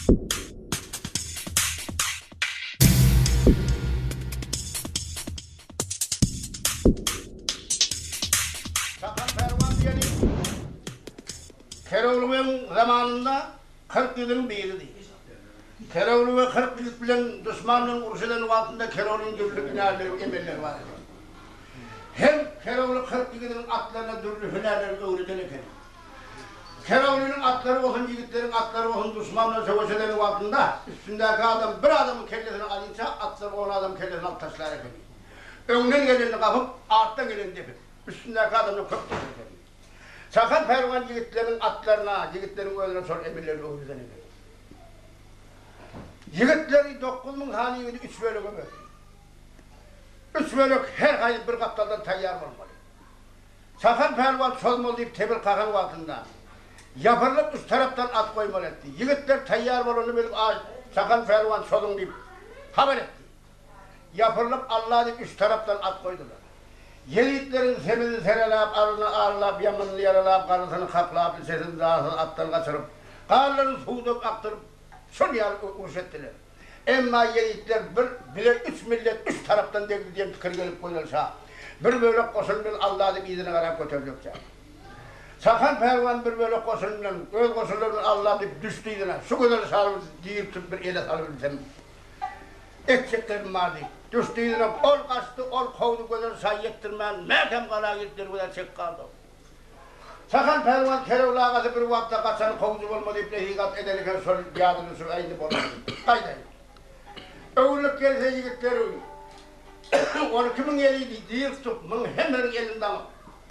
Sakan Pervan diyelim. Keroğlu'nun zamanında 40 yılın biriydi. Keroğlu ve 40 yıl bilen düşmanın urşuların altında Keroğlu'nun dürlü hünerleri, emelleri var. Hem Keroğlu 40 yılın atlarına dürlü hünerleri öğretilirken, Keroğlu'nun atları olsun, yiğitlerin atları olsun, düşmanla savaşların altında üstündeki adam bir adamın kellesini alınca atları on adam kellesini alt taşlara geliyor. Önünden geleni kapıp, arttan geleni depip, üstündeki adamın 40 yılını geliyor. Sakan Pervan yiğitlerin atlarına, yiğitlerin önüne sonra emirlerini öğretilirken. Yiğitleri 9.000 haniydi 3 bölük ömür. 3 bölük her ay bir kaptaldan tayyar olmalı. Sakan Pervan solmalı deyip tebir kakan altında. Yapırılıp üst taraftan at koymalı etti. Yiğitler tayyar olanı bilip Sakan Pervan solun deyip haber etti. Yapırılıp Allah deyip üst taraftan at koydular. Yiğitlerin semini serelap, arını ağırlap, yamanını yaralap, karısını kaplap, sesini dağısını attan kaçırıp, karlarını suğudup aktırıp, şun yar uğuş ettiler. Emma yiğitler bile 3 millet 3 taraftan devri diye fikir gelip koyulsa, bir böyle koşulun Allah deyip izine karab götürdükçe. Sakan Pervan bir böyle koşulun, göz koşulun Allah deyip düştü izine, şu kadar sarılır, deyip bir ele sarılır. Ekçeklerim vardı. Düştü izine, ol kaçtı, ol kovdu kadar say yettirmeyen, merkem kala yettir kadar çek kaldı. Sakan Pervan Keroğlu ağası bir vakta kaçanı kovdu olmadı, hikat ederken sol yadını su aynı bolmadı. Kaydaydı. Öğürlük gelse yiğitleri, 12.000 eliydi, değil tutup, hemen elinden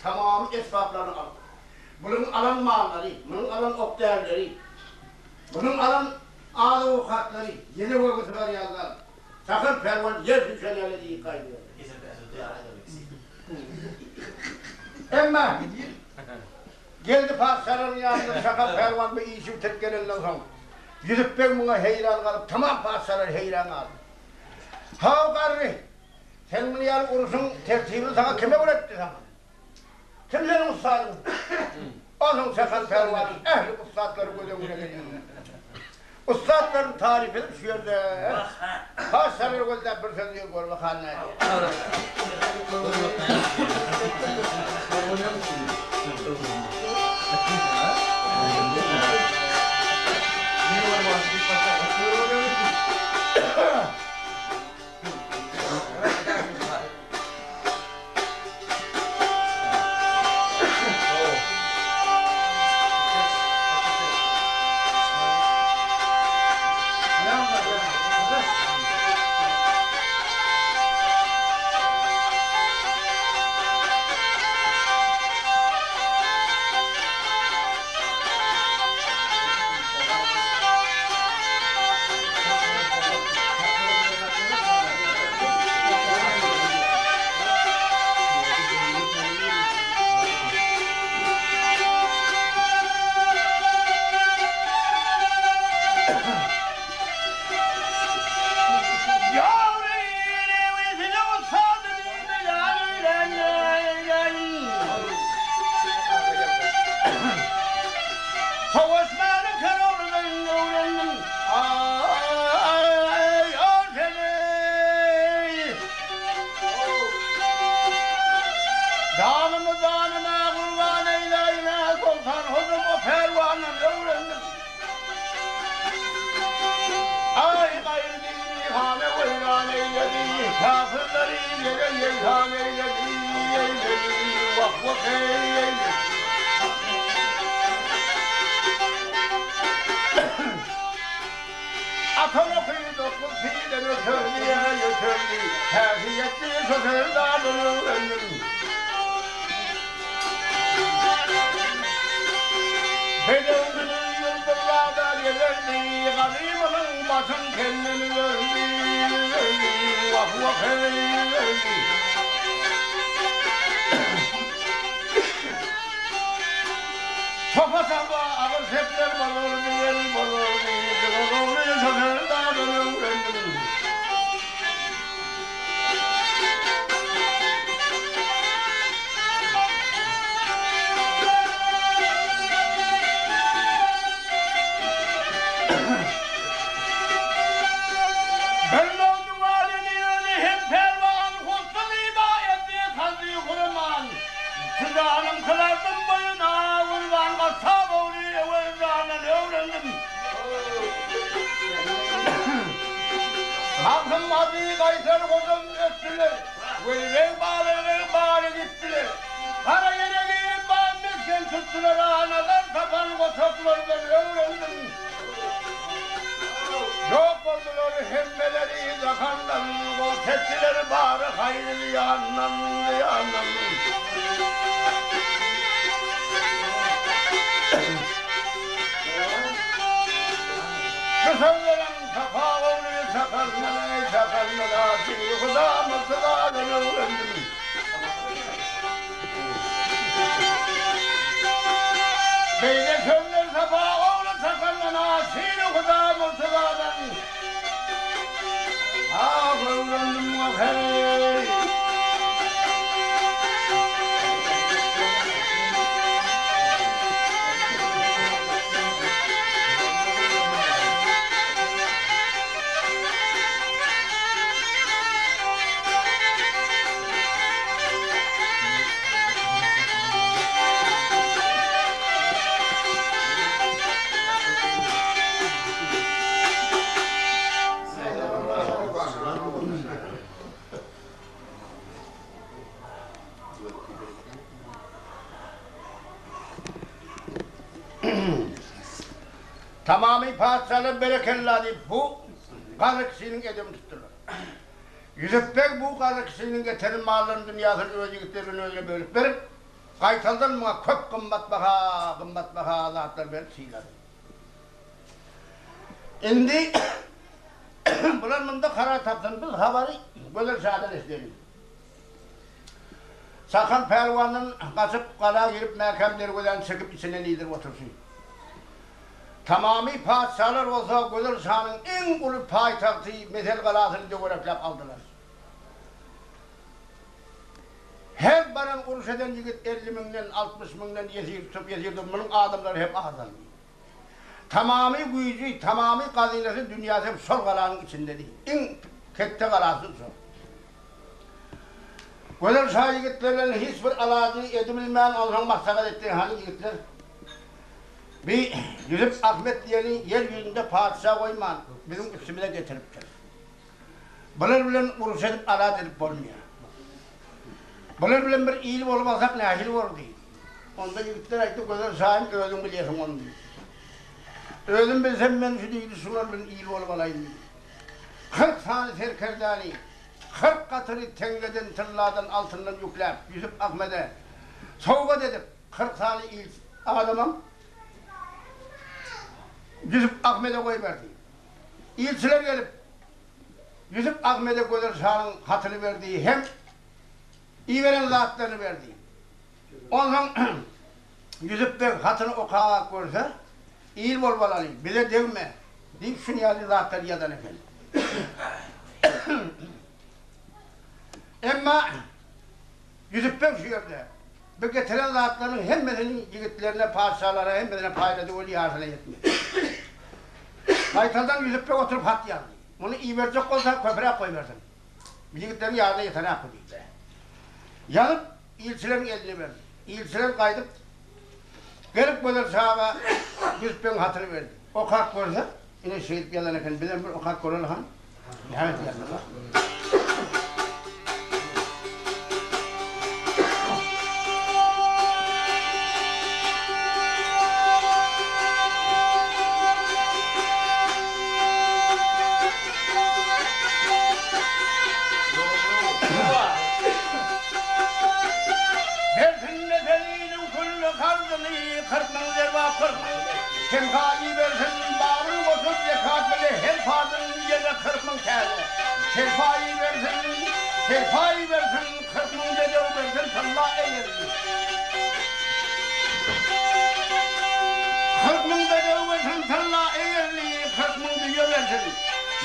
tamamı esbaplarını aldı. Bunun alan malları, bunun alan ok değerleri, bunun alan ağlı avukatları, yeni vurgusu var yazlar. Sakan Pervan yer düşenlerle iyi kaydıyor. Emma geldi padişahın yanında Sakan Pervan bir işi bitirip gelenden sonra gidip ben buna heyran kalıp tamam padişahlar heyran aldı. Ha karri sen bunu yarın kurusun tertibini sana kime öğretti sana? Kim senin ustadın? Onun Sakan Pervan'ın ehli ustadları gözümüne geliyor. Ustadların tarif edip şu yerde padişahlar gözden bir söz diyor gör bakalım ne diyor. Danıma kurban eyleyine sultan huzum o pervanın öğrendim. Ay gayrı dini hane veyran eyledi, kafirleri yere yeyhan eyledi, vah vah eyledi. Atan okuydu, dokuz fiilden ötürlüye götürdü, terfiyetli sözlerden öğrendim. Bedevinin yıldırlarda gelirdi, garibanın başın kendini verdi, vah vah eyledi. Sopa sopa ağır sepler balırdı, el balırdı, kırılır sözlerden öğrendim. öğrendim. Halkım adı kaytar kozum öttüler. Veli bağlı gittiler. Kara yere giyip bağımlıkken tuttular. Anadan tapan kotoklardan öğrendim. Yok oldular hemmeleri yakandan. O tepkileri bağırı hayrını yandan. Kısırlarım safa oğluyu sakallara Kuda mısılarını öğrendim. Beyde sözler safa oğlu sakallara Kuda mısılarını öğrendim hey. Tamamı padişahlar berekellâdi bu kazı kişinin edemi tuttular. Yusuf Bey bu kazı kişinin getirin mallarını dünyasını öz yigitlerini özüne bölüp verip kaytaldan mı kök kımbat baha Allah'lar verip sıyladı. Şimdi bunlar bunda karar taptın biz haberi böyle şahadan isteyelim. Sakın pelvanın kaçıp kala girip merkemleri gözden çıkıp içine lider otursun. Tamamı padişahlar olsa Güzel Şah'ın en ulu payitahtı Mesel Galası'nı döverek aldılar. Her baran uruş eden yigit 50.000'den 60.000'den yesirdim bunun adamları hep ağırdan. Tamamı gücü, tamamı kazinesi dünyası hep sol galanın içindedir. En kette galası sol. Güzel Şah yigitlerle hiçbir alacı edilmeyen Allah'ın maksat ettiği hani yigitler bir Yusuf Ahmet diyeni yeryüzünde padişah koyman bizim üstümüze getiriptir. Bunlar bilen uruş edip alad edip olmuyor. Bunlar bilen bir iyilik olmasak nahil olur değil. Onda yigitler ayıktı Güzel Şah'ın öldüm biliyorsun onu diyor. Öldüm bilsem ben şu değil sular bilen iyilik olmalayım. 40 tane serkerdani 40 katırı tengeden, tırlardan, altından yükler Yusuf Ahmet'e soğuğa dedim 40 tane il adamım Yusuf Ahmet'e koyuverdi. İlçiler gelip Yusuf Ahmet'e Güzel Şah'ın hatını verdiği hem iyi veren zatlarını verdi. Ondan Yusuf Bey hatını okuyacak görse iyi olmalı, bize devme deyip şunu yazı zatları yadan efendim. Ama Yusuf Bey şu yerde bu getiren zatların hem medeni yigitlerine, padişahlara hem medeni payladığı o liyazına yetmiyor. Kaytaldan Yusuf Bey oturup hat yazdı. Bunu iyi verecek olsa köprüye koyversin. Yigitlerin yarına yetene hakkı değil. Yanıp ilçilerin eline verdi. İlçiler kaydıp gelip Güzel Şah'a Yusuf Bey'in hatını verdi. O kalk görse yine şehit yalan efendim. Bilen bir o kalk görür han. Evet yazdılar. Temkali versin, bağırın otur zekat bile her fadının yere 40.000 kârı. Terfayı versin, 40.000 dede versin, Allah eylesin. 40.000 dede versin, Allah eylesin, 40.000 diye versin.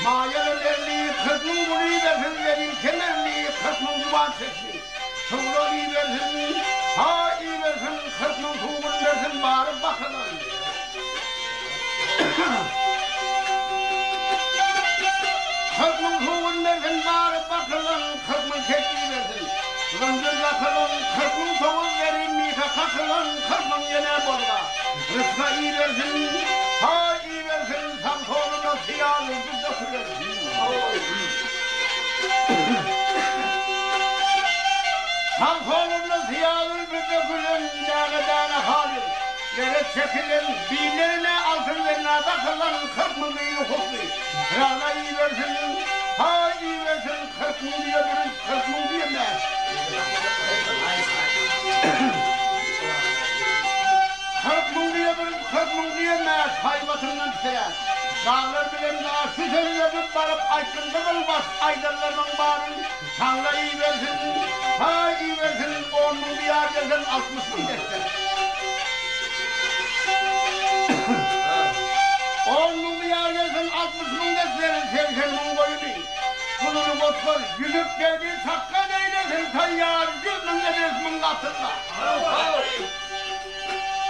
Mayeler 40.000 burayı versin, verin kemerli, 40.000 duvar çeksin. Tuğrayı versin, ha iyi versin, 40.000 tuğrun versin, bağırıp bakalım. 40.000 tuğun versin, bağırıp bakalım, 40.000 kekliği versin. Rıngır bakalım, 40.000 tuğun verin, mika kakılın, 40.000 yine bolga. Rıfka iyi versin, ha ziyanımızı dökülür. Sağ kolumda ziyanımızı dökülür, dağ halim. Yere çekilir, binlerine altın verine bakılan 40 mı büyüğü hukmi. Rana iyi versin, ha iyi versin, 40 mı diyoruz, 40 mı diyemez. 40 mı diyoruz, 40 mı diyemez, hayvatından bitirer. Dağlar bilen dağa şu sözlerine varıp aykırıda olmaz, aydarlarının bağırın. Tanrı iyi versin, ha iyi versin, 10 mı diyar versin, 60 mı dersin. 10 mı diyar versin, 60 mı dersin, 80 mı koyunu. Kulunu bozkır, yüzüp geldi, sakka neylesin, tayyar, gülmün edesmin katında.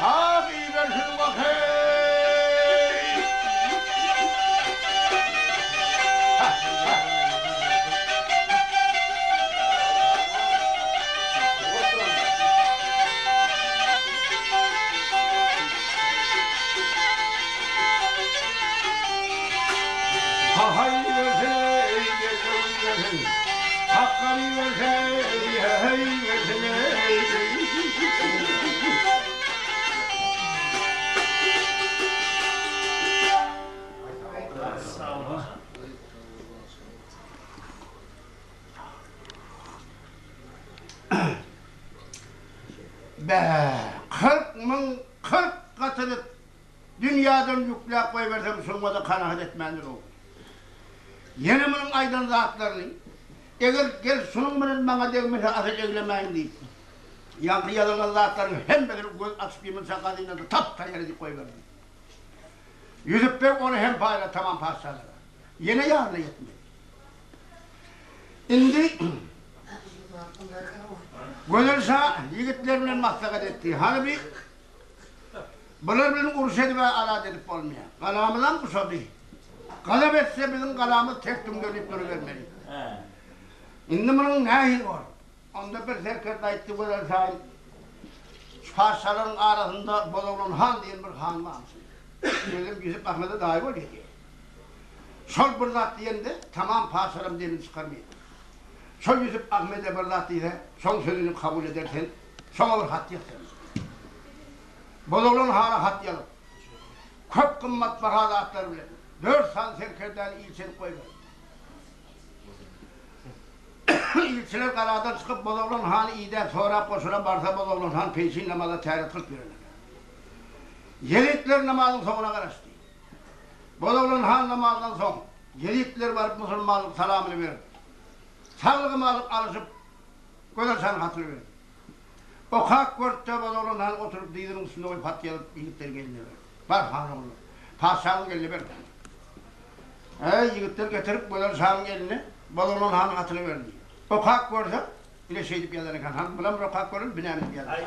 Ha iyi versin bakayım. Hay versin, hakkı versin, hey versin. Be, 40 katını dünyadan yüklü koyuversem sunmada kanaat etmendir o. Yenimin aydan zatlarını, eğer gel sunumların bana devmese ateş eylemeyin deyip, yankı yalan zatlarını hem bedir göz açıp yemin sakadıyla da tapta yere koyuverdim. Yüzüp ben onu hem payla tamam parçalara. Yine yarına yetmedi. Şimdi Gönülsa yigitlerimle maslahat etti. Hani bir bunlar benim urşedi ve arad edip olmaya. Kalamıdan bu sobi. Kalap etse bizim kalamız tek tüm dönüp duruvermeli. Şimdi bunun neyi var? Onda bir serkerde etti Gönülsa'nın parçaların arasında Bozovlun Han diyen bir han varmış. Dedim Yusuf Ahmet'e dahi ol dedi. Sol bırlat diyende tamam parçalarım diyelim çıkarmayın. Sol Yusuf Ahmet'e bırlat diye son sözünü kabul edersen sonra bir hat yazsın. Bozovlun Han'a hat yazıp köp kımmat bahada atlar bile 4 san serkerden ilçeni koyver. İlçiler karadan çıkıp Bozovlun Han'ı iyiden sonra koşuna varsa Bozovlun Han peşin namazda teyret kılıp verirler. Yelitler namazın sonuna karıştı. Bozovlun Han namazdan son Yelitler varıp Müslümanlık salamını verir. Sağlığımı alıp alışıp Gönülsa'nın hatırı verir. O kalk görtte Bozovlun Han oturup dizinin üstünde koyup hat yalıp yigitler geline verir. Var hanımlı. Padişahın geline verir. Yigitler getirip Gönülsa'nın geline Bozovlun Han'ın hatırı verir. O kalk görse ile şey deyip yazarken han bulan o kalk görür binanip yazar.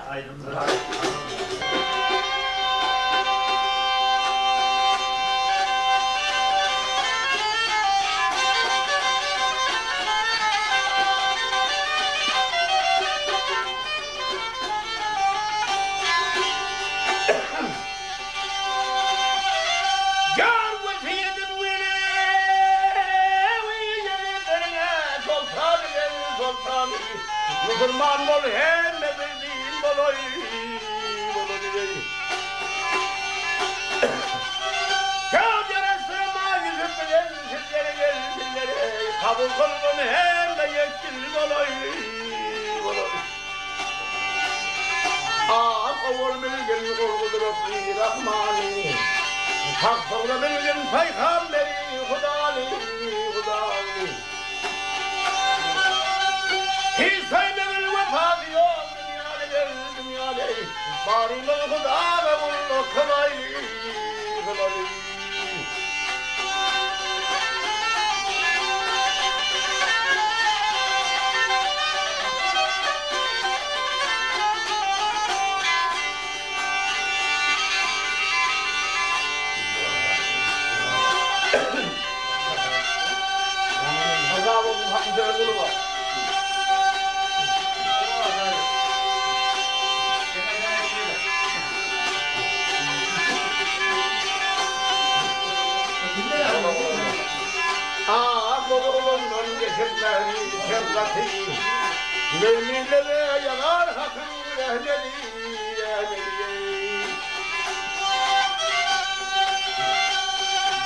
Müslüman bol hem bildiğin boloy Kâd yarasırma yüzüp bilen sizlere gelsinlere Kabul kılın hem de yektil boloy Kavur bilgin kurgudur Rabbi Rahmani Hak sonra bilgin peygamberi Hudali Hiç saymenin vefası yok dünyada Bari Huda ve kullu kılayı Azabın hakkı öldürü var. Hello. yolundan geçirmez şefkati. Müminlere yanar hakkın ehleli.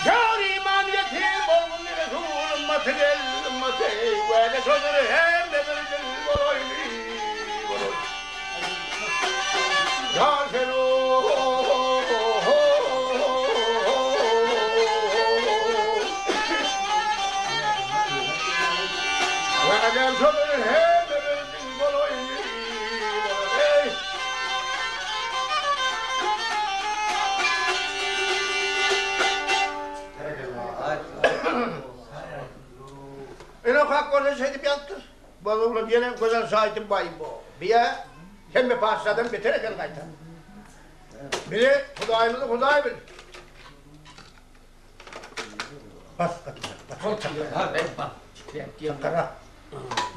Yar iman yetim olun Resul ümmeti gel ümmeti. Ve ne sözür hem de bir dil boylu. Yar sen Adam sözür hem de bir dil boylu. Ufak orada şeydi yaptır. Bazıları diyelim güzel sahitim bayım bu. Bir hem mi pasadan beter eken kaytar. Biri Hudayımızı Huday bilir. Bas katına. Sol çakır. Ha ben bak. Çakıra.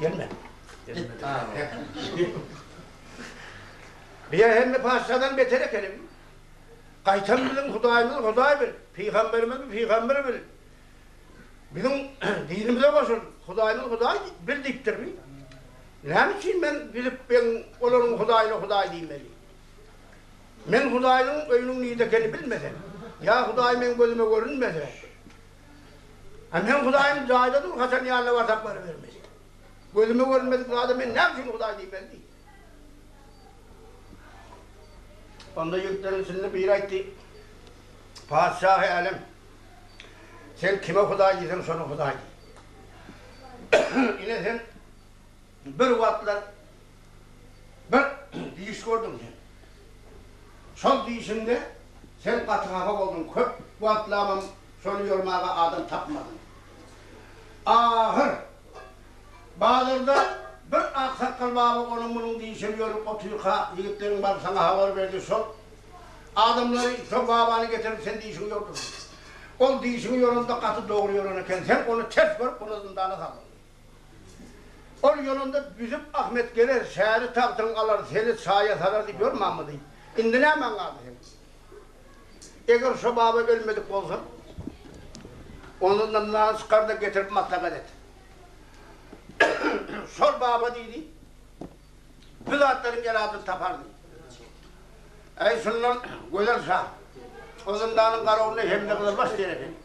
Gelme. Bir hem mi pasadan beter ekelim. Kaytan bilin Hudayımızı Huday bilir. Peygamberimiz Peygamberi bilir. Bizim dinimize başır, Hudayımız Huday bildiktir mi? Ne için ben bilip ben onların Hudayını Huday diyeyim. Ben Hudayının öynün neyidekeni bilmesem, ya Huday benim gözüme görünmese, ben Huday'ın cahildedim, Hasan Yal'la vasakları vermez. Gözüme görünmedik zaten ben ne için Huday diyeyim ben değil. Onda yüklerin şimdi bir ayeti, Padişah-ı Alem, sen kime Huday diysen sonra Huday diye. Yine sen bir vaatlar bir diyiş gördün sen. Sol diyişinde sen katığa oldun. Köp vaatlamam sonu yormağa adam tapmadın. Ahır Bağlar'da bir aksakkal babı onun bunun diyişini yorup oturuyor. Yiğitlerin var sana haber verdi sol. Adamları çok babanı getirip sen diyişini yordun. O diyişini yolunda katı doğruyor onken sen onu ters görüp onu zindana salın. O yolunda bizim Ahmet gelir, şehri tahtını alır, seni sahaya sarar diyor Mahmud'u. İndi ne hemen kaldı sen? Eğer şu baba ölmedik olsa, onunla nana çıkar da getirip matlaka et. Sor baba dedi, Bilatların geladını tapardı. Ey şundan güzel sağ. O zindanın karavunu hem de kılılmaz diye efendim.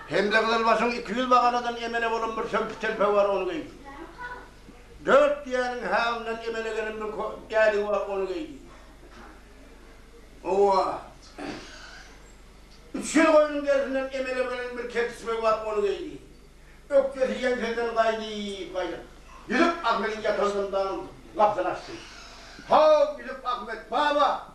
Hem de kılılmasın 200 bakanadan emene bulun bir sömpü telpe var onu giydi. 4 diyenin hamdan emene gelin bir gelin var onu giydi. Oha! 3 yıl koyunun gerisinden emene gelin bir kedisme var onu giydi. Ökçesi yençeden kaydı. Yürüp Ahmet'in yatağından kapsını açtı. Ha gidip Ahmet baba!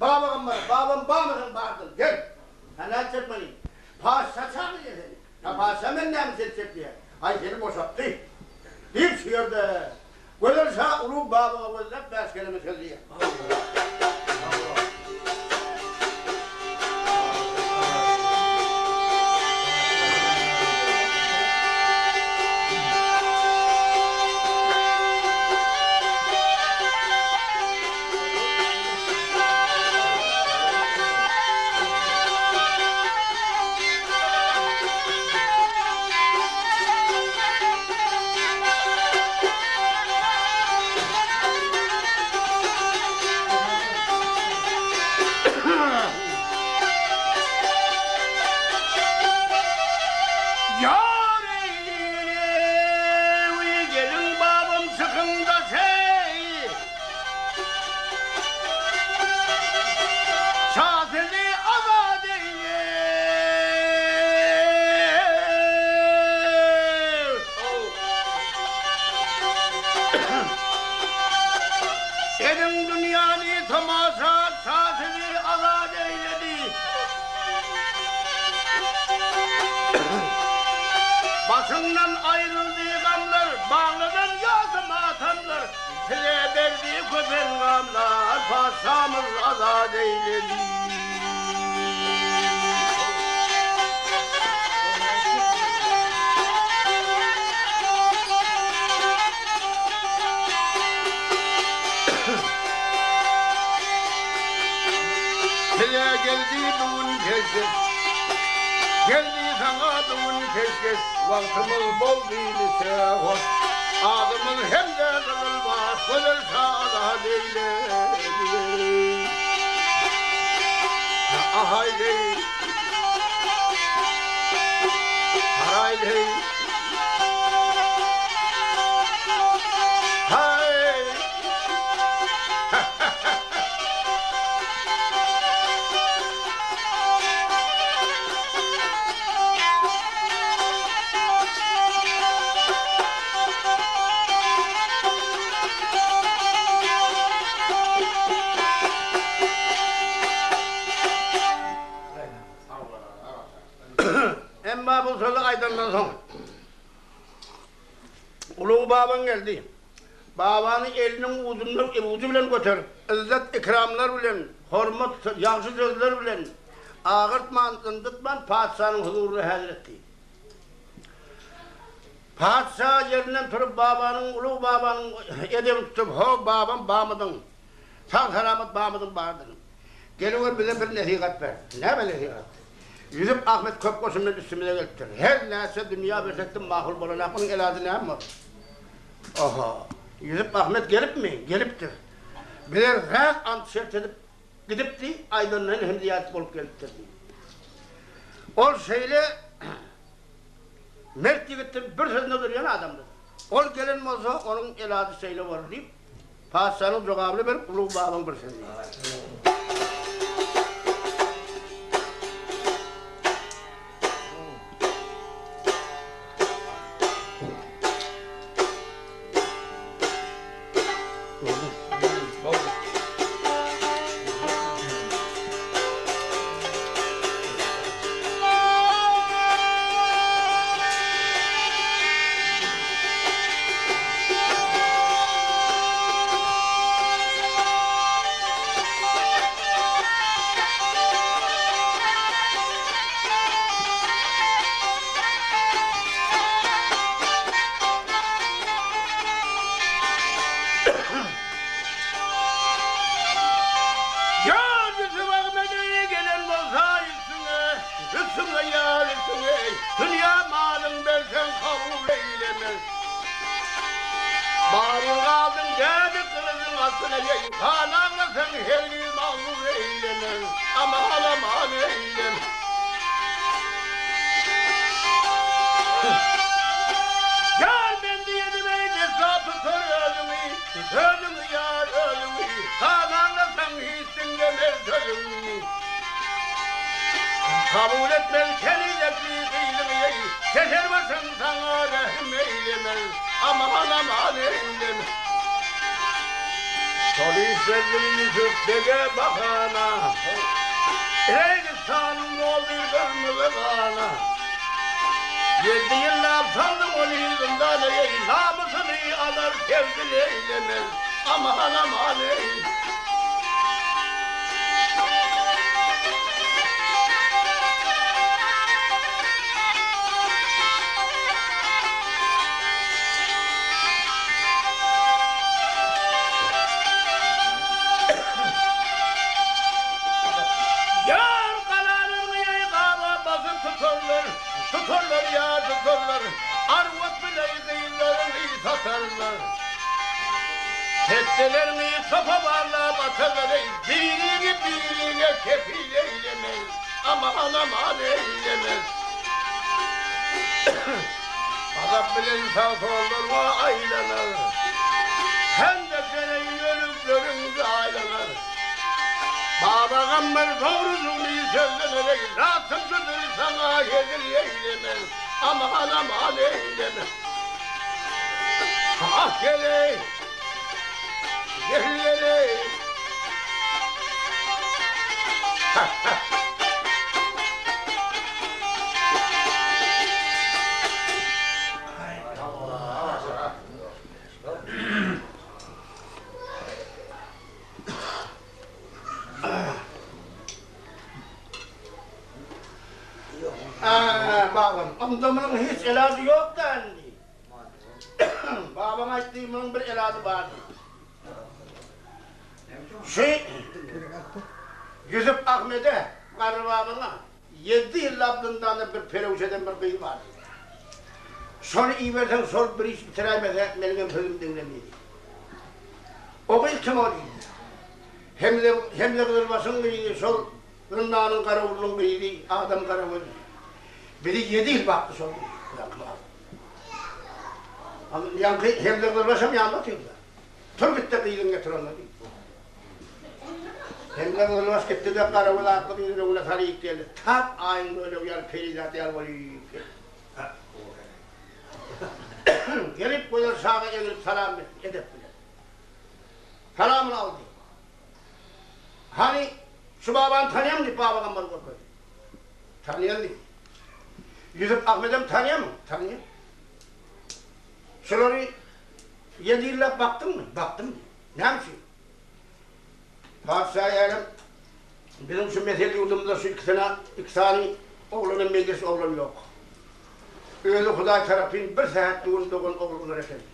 Babam var, babam bağırın bağırdın, gel. Ha ne çekmeyin? Paşa mı yedin? Ya paşa ben ne mi çekecek diye? Ay seni boşalttı. Bir şiirde. Gelirse ulu babama gözler, beş kelime söylüyor. Senin dünyanı tamaşa saatini azat eyledi. Başından ayrıldığı gamlar, bağlanan yazı matamlar, size verdiği köpen gamlar, paşamız azat eyledi. Size geldi bugün kesin, geldi sana bugün keşke vaktimiz bol değilse hoş. Adımın hem de kılılmaz, kılır sağda değilim. Ahaydi, haraydi, hay. Emma bu sözü aydandan sonra Ulu baban geldi. Babanın elinin ucu bilen götürüp, izzet ikramlar bilen, hürmet, yaxşı sözler bilen, ağırtman, ındıtman, padişahın huzuruna hazır etti. Padişah yerinden turup babanın, ulu babanın edemi tutup, ho babam bağmıdın, sağ selamet bağmıdın bağırdın. Gelin bize bir nesihat ver. Ne bir nesihat? Yüzüp Ahmet Köpkoşum'un üstümüze geliptir. Her neyse dünya versektim mahul bulanak, bunun eladı ne mi? Oha! Yüzüp Ahmet gelip mi? Geliptir. Birer rak ant şert edip gidipti, aydınların hem ziyaret olup geliptir. Ol şeyle mert yigittin bir sözünde duruyan adamdır. Ol gelen olsa onun eladı şeyle var deyip padişahın cevabını verip ulu babam bir sözünde. Dünya malın versen kabul eylemez. Bağlı kaldın geldi kılıcın altına yayın. Kananla sen her gün mağdur eylemez. Ama alaman eylem. Yar ben diyedim eyle sapı kör ölümü. Ölümü yar ölümü. Kananla sen hissin demez ölümü. Kabul etmez kendine kıyılmayı, keser basın sana rahim eylemez, aman aman eylemez. Polis verdim Türk'e bakana, Eğri sanım oldu kırmızı bana. 7 yıllar saldım onu yüzünden, namusunu alır sevgili eylemez, aman aman eylemez. Tutarlar ya tutarlar, arvat bile kıyılarını satarlar. Testelerini sopa varla batarlar, birine kefil eylemez, aman aman eylemez. Azap bilen sağ sollarına aylanır, hem de senin ölümlerin aylanır. Baba gamber doğrusunu sözlenerek rahatsızdır sana yedir eylemez, aman aman eylemez. Ah gele, gele. Babam, amcamın hiç ilacı yok dendi. Babam açtığımın bir ilacı vardı. Yüzüp Ahmet'e, karı babana, 7 yıl abdından da bir perevşeden bir kıyı vardı. Sonra iyi versen sor bir iş bitiremeden benim sözüm dinlemeydi. O kıyı kim oluyor? Hem de kızılmasın kıyıydı, sol Rındağının karavulunun kıyıydı, adam karavulu. Biri 7 yıl baktı sonra. Hem de kızılmasam ya anlatıyorlar. Turgut'ta kıyıdın getir onları. Hem de kızılmas gitti de karavulu atlı kıyıdın öyle sarıyık değildi. Tam aynı öyle uyar peridat yer var. Gelip böyle sağa gelip salam edip bile. Salamını aldı. Hani şu babanı tanıyor musun? Babadan bana korkuyor. Tanıyor musun? Yusuf Ahmet'im tanıyor mu? Tanıyor. Şunları 7 yılla baktın mı? Baktım. Ne yapıyorsun? Padişah yerim. Bizim şu mesele yurdumuzda şu iki tane oğlunun meclisi oğlum yok. Öyle Huday tarafın bir saat doğun oğlunlar efendim.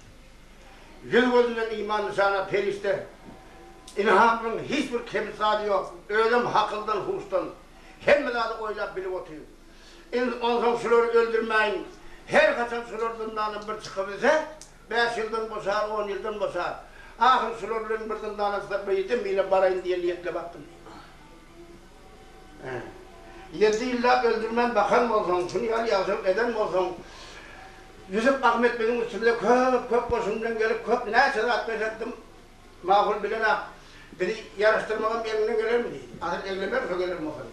Yüz gözünden imanlı sana perişte. İlhamın hiçbir kemisalı yok. Ölüm hakıldan, hustan. Hemmelerde oylap bilip oturuyor. Ondan şunları öldürmeyin. Her kaçan şunlardan bir çıkıverse 5 yıldan bozar, 10 yıldan bozar. Ahir şunların birden tanesi beydim, yine barayın diye niyetle baktım. 7 yılda öldürmen bakan olsun, şunu yazıp eden olsun. Yusuf Ahmet benim üstümde köp boşumdan gelip köp ne sırat ettim. Mağul bilene beni yarıştırmağım eline gelir mi diye. Ahir evlenmez o gelir mi o kadar.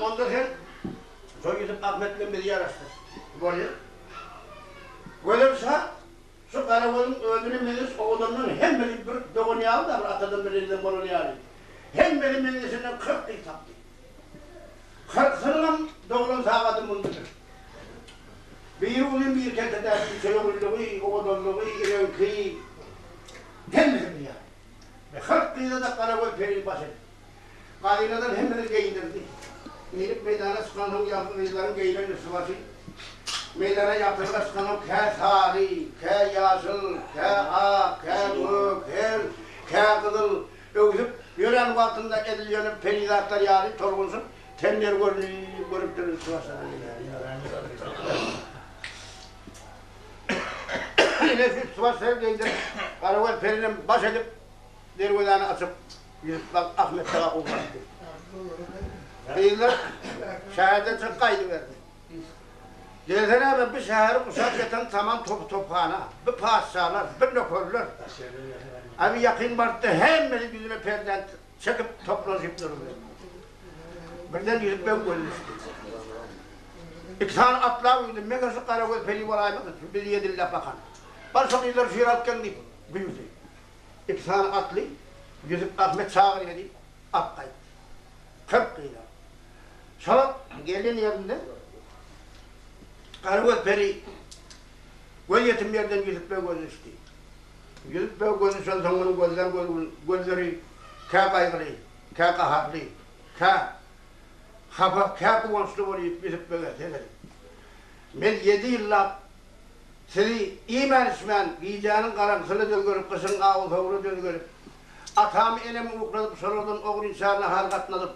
Ondan sonra Yusuf Ahmet'le beni yarıştır. Böyle. Gelirse şu karakolun öldüğünü meclis oğlunun hem beni bir doğunu aldı da atadım birinin bolunu aldı. Hem benim meclisinden 40 yıl taptı. 40 sınırım doğunun sağladım bundur. Bir oğlum bir kente derdi, çayoluluğu, oğluluğu, irenkıyı. Hem benim yani. 40 yılda da karakol peril başladı. Kayna'dan hem beni giydirdi. Gelip meydana sıkanım yaptırıcıların giydirin sıvası. Meydana yaptırıcılar sıkanım ke sarı, ke yaşıl, ke ak, ke mük, ke kızıl. Öksüp yören vaktinde edilyenin peridatlar yani torgunsun. Tenler görüp durur sıvasına. Yine şu sıvasları giydirip karakol perinin baş edip dergülerini açıp Ahmet Dağa uğraştı. Kıyılar şehirden çok kaydı verdi. Gelsene ben bir şehri kuşak yatan tamam tophana, bir padişahlar, bir nökerler. Abi yakın vardı hem beni yüzüne perden çekip toplanıp dururdu. Birden yüzüp ben görmüştüm. 2 tane atlar uyudum, megası karakol peri olaymadı, bir 7 yılda bakan. Başka kıyılar şiratken deyip büyüdü. 2 tane atlı, Yusuf Ahmet sağır edip at kayıp. 40 kıyılar. Şalat gelin yerinde karakol peri göl yetim yerden Yusuf Bey gözü içti. Yusuf Bey gözü son sonunun gözleri kâ kaygılı, kâ kahatlı, kâ hafa, kâ kuvançlı olup Yusuf Bey'e dedi. Ben 7 yıllar sizi iman ismen, giyeceğinin karantılı döl görüp, kışın ağıl havlu döl görüp, atam enemi ukladıp, sorulduğun oğul insanına hargatladıp,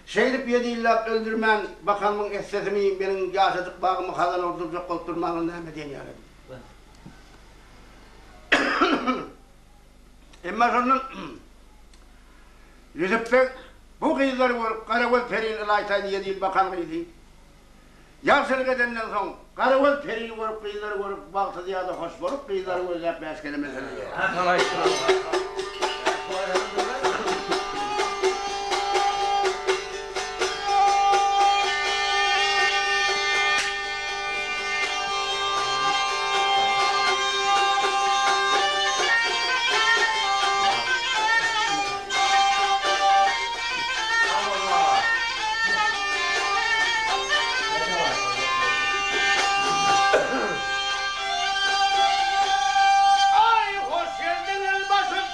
şeylip 7 yıllar öldürmen, bakanımın essetimi, benim yaşadık bağımı kalan orduracak kolturmanın nehmediğini yani. Ama sonra Yusuf Bey bu kıyıları vurup karakol peri'nin ilaytaydı 7 yıl bakanlığıydı. Yaşlılık edenden son karakol peri'ni vurup kıyıları vurup baktı diye de hoş vurup kıyıları vurup yapmaya kelimesini. Ay hoş geldin el başım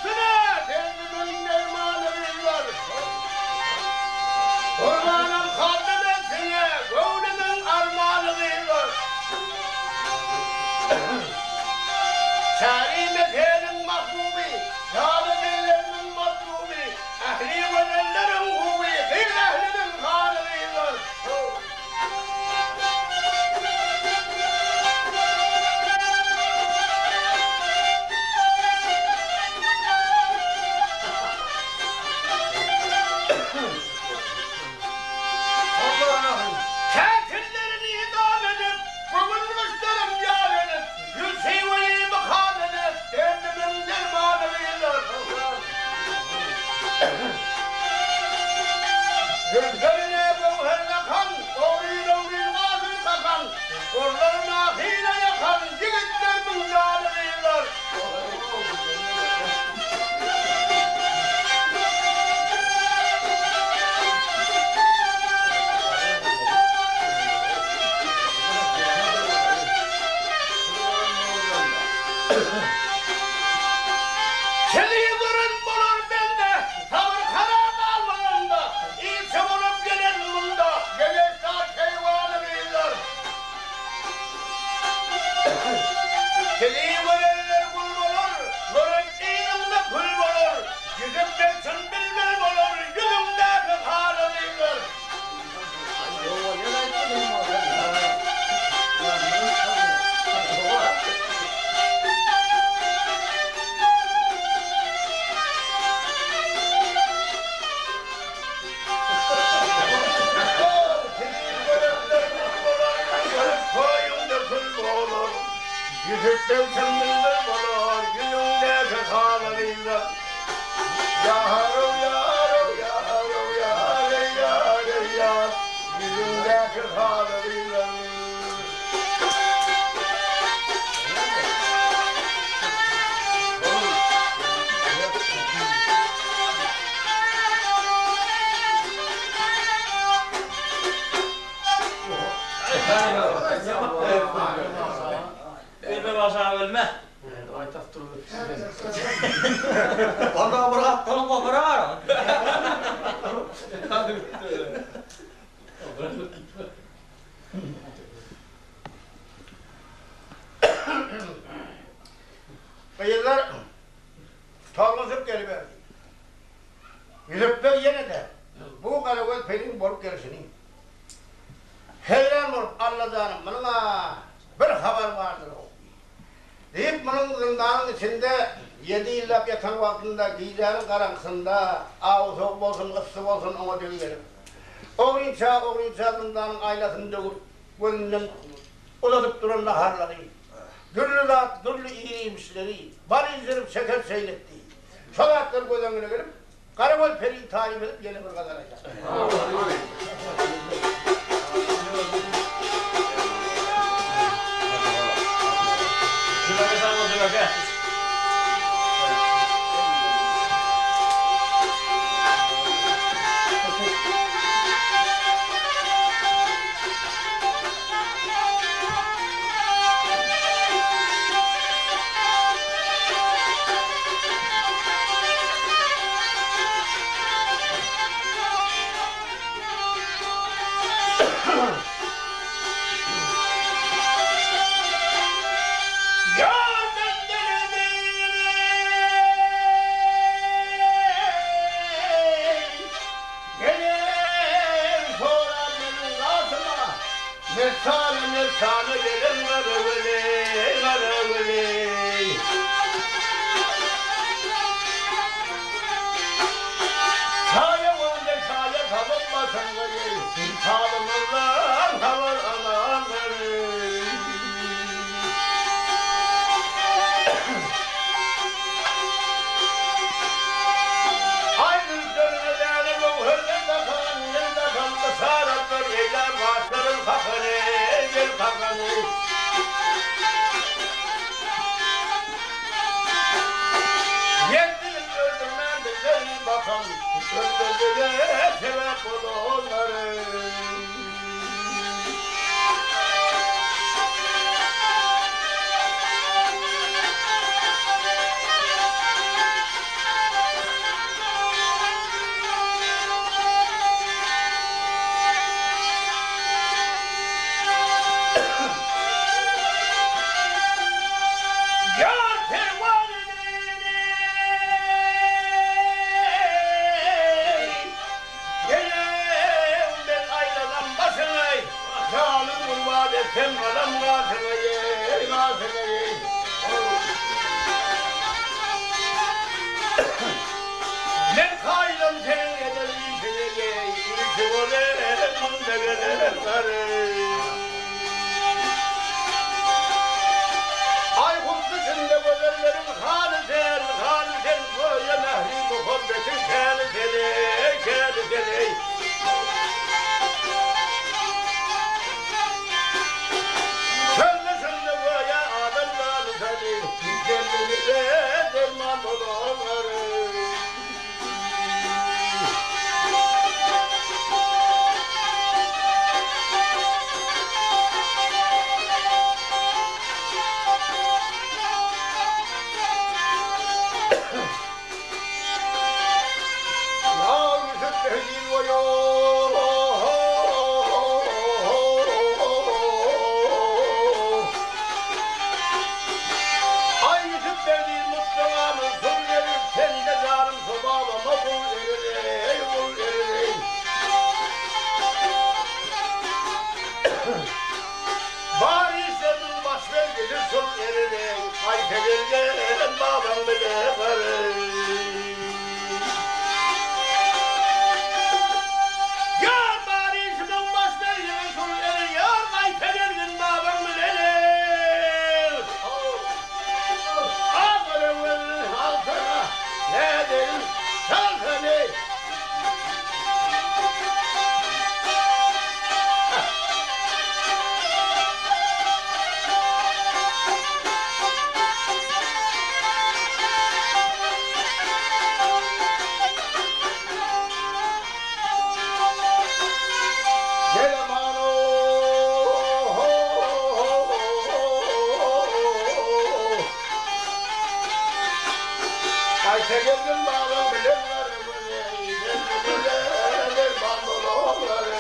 Devşenliler bana yüzündeki halarıyla Yarım yarım yarım yarım yarım yarım yüzündeki halarıyla Ölme başa ölme. Aytap durur. Onda bırak koluma bırak. Kıyılar tavlasıp geliverdi. Yüzüp yine de bu karavol pelin bolup gelişini. Heyran olup Allah'ım bana bir haber vardır o. Deyip bunun zindanın içinde 7 yıllap yatan vaktinde giyeceğinin karanlığında ağız soğuk olsun, ısı olsun ona dönüverim. Oğlunca zindanın ailasını dövüp gönlünden uzatıp duran naharları. Gürlü zat, gürlü iyiymişleri, var izlenip şeker seyletti. Şolatlar göz önüne gelip, karavol periyi tarif edip yeni bir kazanacak. Şuna bir tane olacak ha. Sana gelin garabeli, garabeli. Çaya vanda çaya kabuk basangayı, Halımızdan havar ananları. Aynı dönmeleri bu hırlı takan kısaratlar eyler başların kafanı. Yettiğim öldürmem bizleri bakan, öldürdüğüne sebep oldu onları. Sen adam gâsına ye, gâsına ye. Ne kaydım senin edilişine ye, İlçi olem, mundegene sarı. Ay kutlusunda gözlerim kanı sen, böyle mehri muhabbetin kâni seni. Kendinize derman olanları. Ya Yusuf Tehli'l var ya. Bari senin başver gelir son yerine, Aytegel'den babam bile varır. Ya bari senin başver gelir son yerine, Aytegel'den babam bile varır. Gelemano. Ayşe geldim bağlam bilenler bilir bandolonları.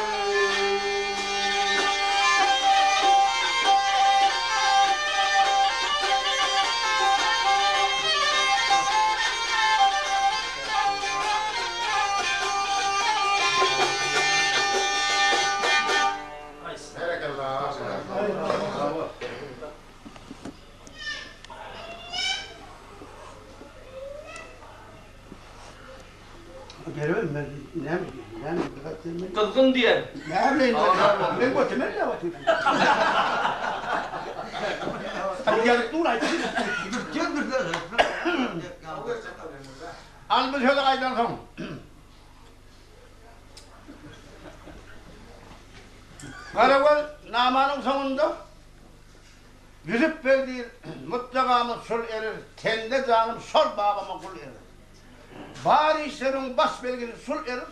Görüyorum ben ne bileyim Kızgın diyen. ne bileyim ben götürmem ne bakayım. Hadi gel dur ay. Al bir şöyle kaydan son. Karakol namanın sonunda yüzüp verdiği mutlakamı sul erir, kendi canım sol babama kul erir. Bari işlerin baş belgini sul erir,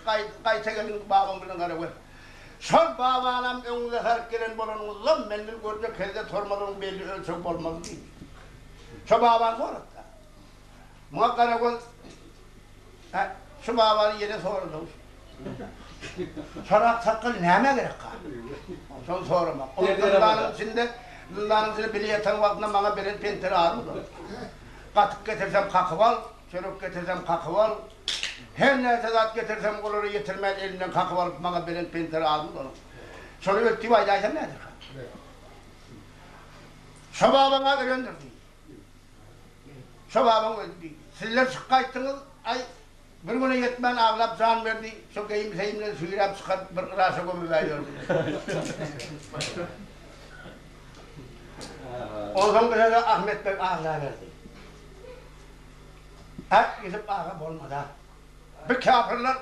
kayta gelin babam bilin karakol. Sol babanam önüne sarıp gelen bolanınızla mendil görecek kelde tormalının belli ölçek olmalı değil. Şu baban sonra da. Muha karakol şu babanın yine soruldu. Çorak sakal neme gerek kal? Son sorma. O zındanın içinde biliyeten vaktinde bana birer penteri ağrıdı. Katık getirsem kakıp al, çörük getirsem kakıp al. Her neyse zat getirsem kolunu getirmez elinden kakıp alıp bana birer penteri ağrıdı. Sonra öttü vaydaysam nedir kal? Şu babana gönderdi. Şu babana öldü. Sizler çıkayttınız, ay bir güne yetmen ağlap can verdi, şu geyim seyimle suyurap çıkart bir rasa gömü veriyor. O zaman da Ahmet Bey ağla verdi. Hep gidip ağla olmadan. Bir kafirler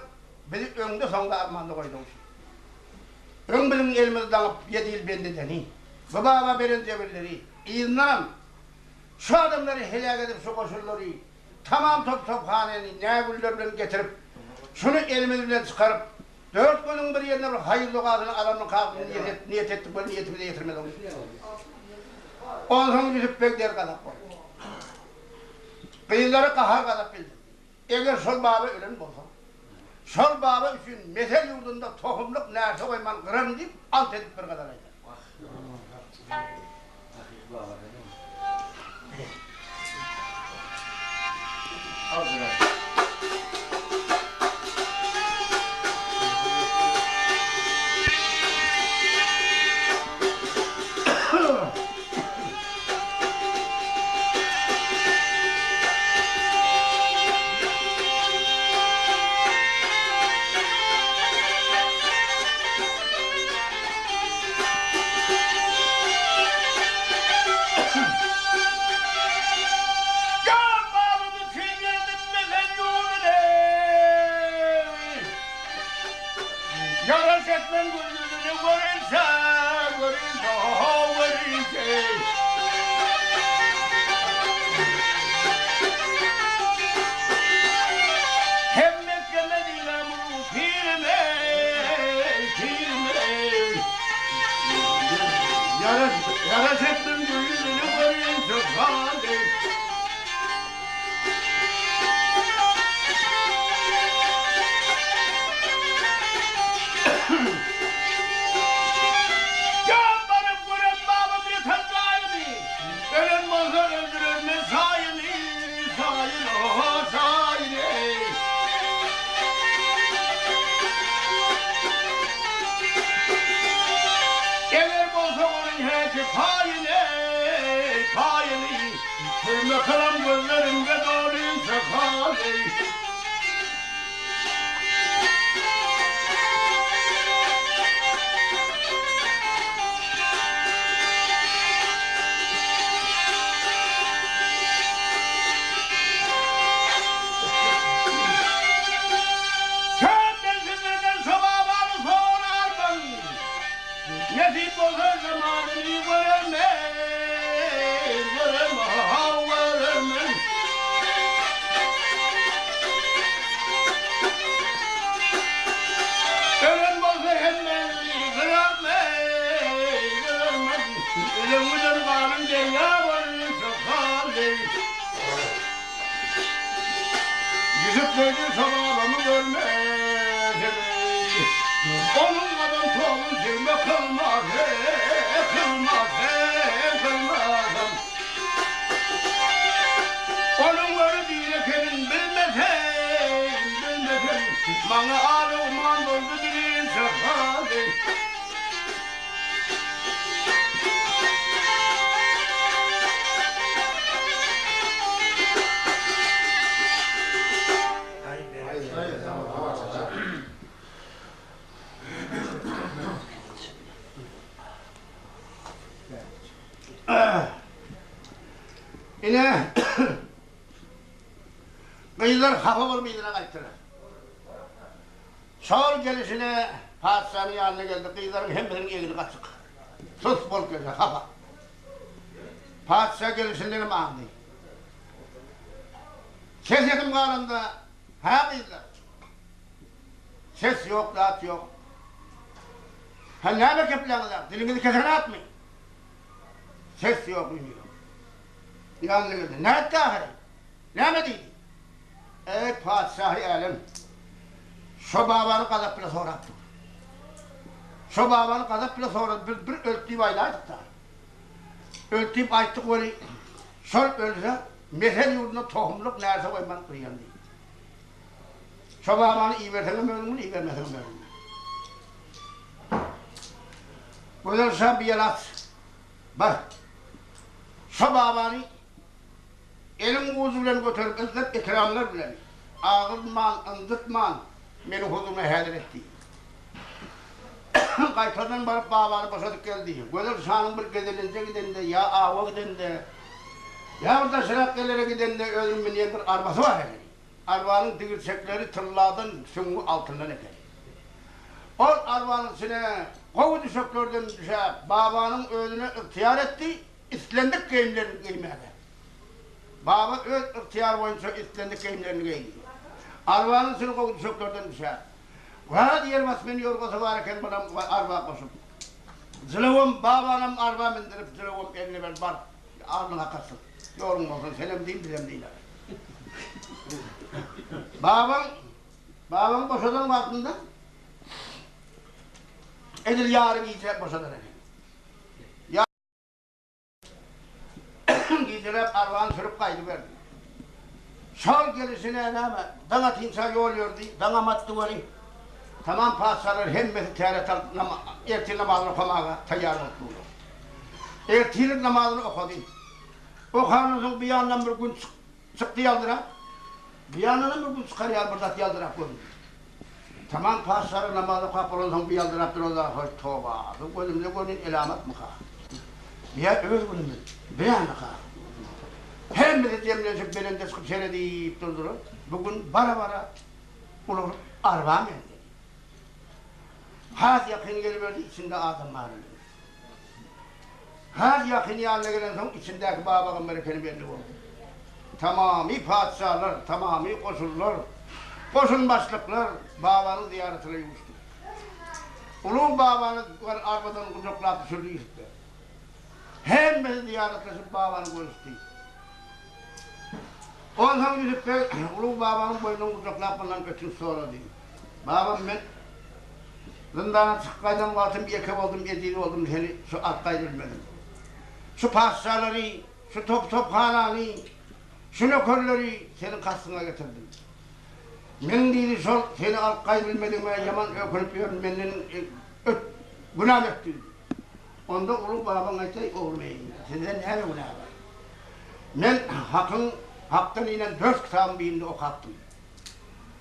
bizi önde sonunda armanda koydu. Ön bizim elimizi dağıp 7 yıl bende deni. Bu baba verin cebirleri. İğnam. Şu adamları helak edip şu koşulları tamam top haneni ne güllerden getirip şunu elimizden çıkarıp 4 günün bir yerine bir hayırlı ağzını adamın kalbini niyet ettik böyle niyetimize getirmedi onu. Ondan sonra Yusuf Bey der kadar var. Kıyıları kahar kadar bildim. Eğer sol baba ölen olsa sol baba için mesel yurdunda tohumluk nerede koyman kıran deyip ant edip bir kadar eder. Al şunu. Yaraş etmen gözünü görünse, görünse. Hem Mekke Medine bunu firme. Yaraş etmen gözünü görünse, Kalan gözlerimde doğruysa kaley. Kâbden sizlerden sabahları sorardım. Nesip olsa zamanını göremez. Gözü sabahımı görmedim. Onun kadın toğlu sevme kılmaz, kılmaz, kılmaz. Onun gördüğüne kendin bilmesen, bana ağrıman doldu dilin sefadı. Yine kızlar hafif olmayınca kaçtılar. Şol gelişine padişahın yanına geldi. Kızların hem birinin elini kaçık. Sus bol gözü hafif. Padişah gelişinden andı. Ses yedim kalında. Ha kızlar. Ses yok, rahat yok. Ha ne bakıp planlar? Dilinizi kesene atmayın. Ses yok, bilmiyor. Yanına geldi. Ne etti ahire? Ne mi dedi? Ey padişah-ı alem. Şu babanı kazap bile sonra attı. Şu babanı kazap bile sonra bir öltüyüp aylaydık da. Öltüyüp ayttık öyle. Şol ölse mesel yurduna tohumluk nerede koyman kıyam değil. Şu babanı iyi versene mölümünü, iyi vermesene mölümünü. Gözlerse bir yalat. Bak. Şu babanı elim uğuzu bilen götürüp izzet ikramlar bilen. Ağırman, ındıtman. Beni huzuruna hedir etti. Kaytadan barıp babanı boşadık geldi. Gözler şanın bir gedelince gidende, ya ava gidende, ya burada şırakkellere gidende ölümün diyen bir arabası var yani. Arabanın dirsekleri tırlardan, süngü altından eker. O arabanın içine kovu düşöktörden düşe, babanın ölüne ihtiyar etti, İslendik giyimlerini giymedi. Baba öz ihtiyar boyunca İslendik giyimlerini giydi. Arvanın seni kovudu şoktörden düşer. Vah diyer basmeni yorgosu varken bana arva koşup. Zılavım babanım arva mindirip zılavım eline ver bar. Ağzına kaçsın. Yorum olsun senem değil bilem değil. babam boşadan vaktinde edil yarın giyecek boşadan. Giydirip arvanı sürüp kaydı verdi. Şol gelişine ne mi? Dana timsah yoluyordu, dana mattı var. Tamam padişahlar hemmeti teyretal ertil namazını okumağa tayyar oldu. Ertilik namazını okudu. Okanın bir yandan bir gün çıktı yaldıra. Bir yandan bir gün çıkar yaldıra yaldıra koydu. Tamam padişahlar namazını kapılın bir yaldıra dururlar. Hoş toba. Bu gözümde görün elamet mı ka? Ya öyle gözümde. Beyan mı ka? Hem de cemleşip belinde çıkıp seyredip durdular. Bugün bara olur arba mı? Haz yakın geliverdi içinde adam var. Haz yakın yanına gelen son içindeki babanın berekeni belli oldu. Tamami padişahlar, tamami koşullar, koşun başlıklar babanın ziyaretine yürüdü. Ulu babanı arbadan kucaklayıp düşürdü işte. Hem de ziyaretleşip babanı görüştü. Ondan gidip de ulu babanın boynunu kucaklayıp ondan götürüp sordu. Babam ben zindana çıkkaydan kalktım, yakıp oldum, yediği oldum, seni şu arkayı bilmedim. Şu padişahları, şu tophananı, şu nökerleri senin kastına getirdim. Men dedi sol, seni arkayı bilmedim, yaman ökülüp yiyorum, benden günah ettim. Onda ulu babam aytay olmayın, sizden ne günah var? Men haktan inen 4 kitabın birinde okattım.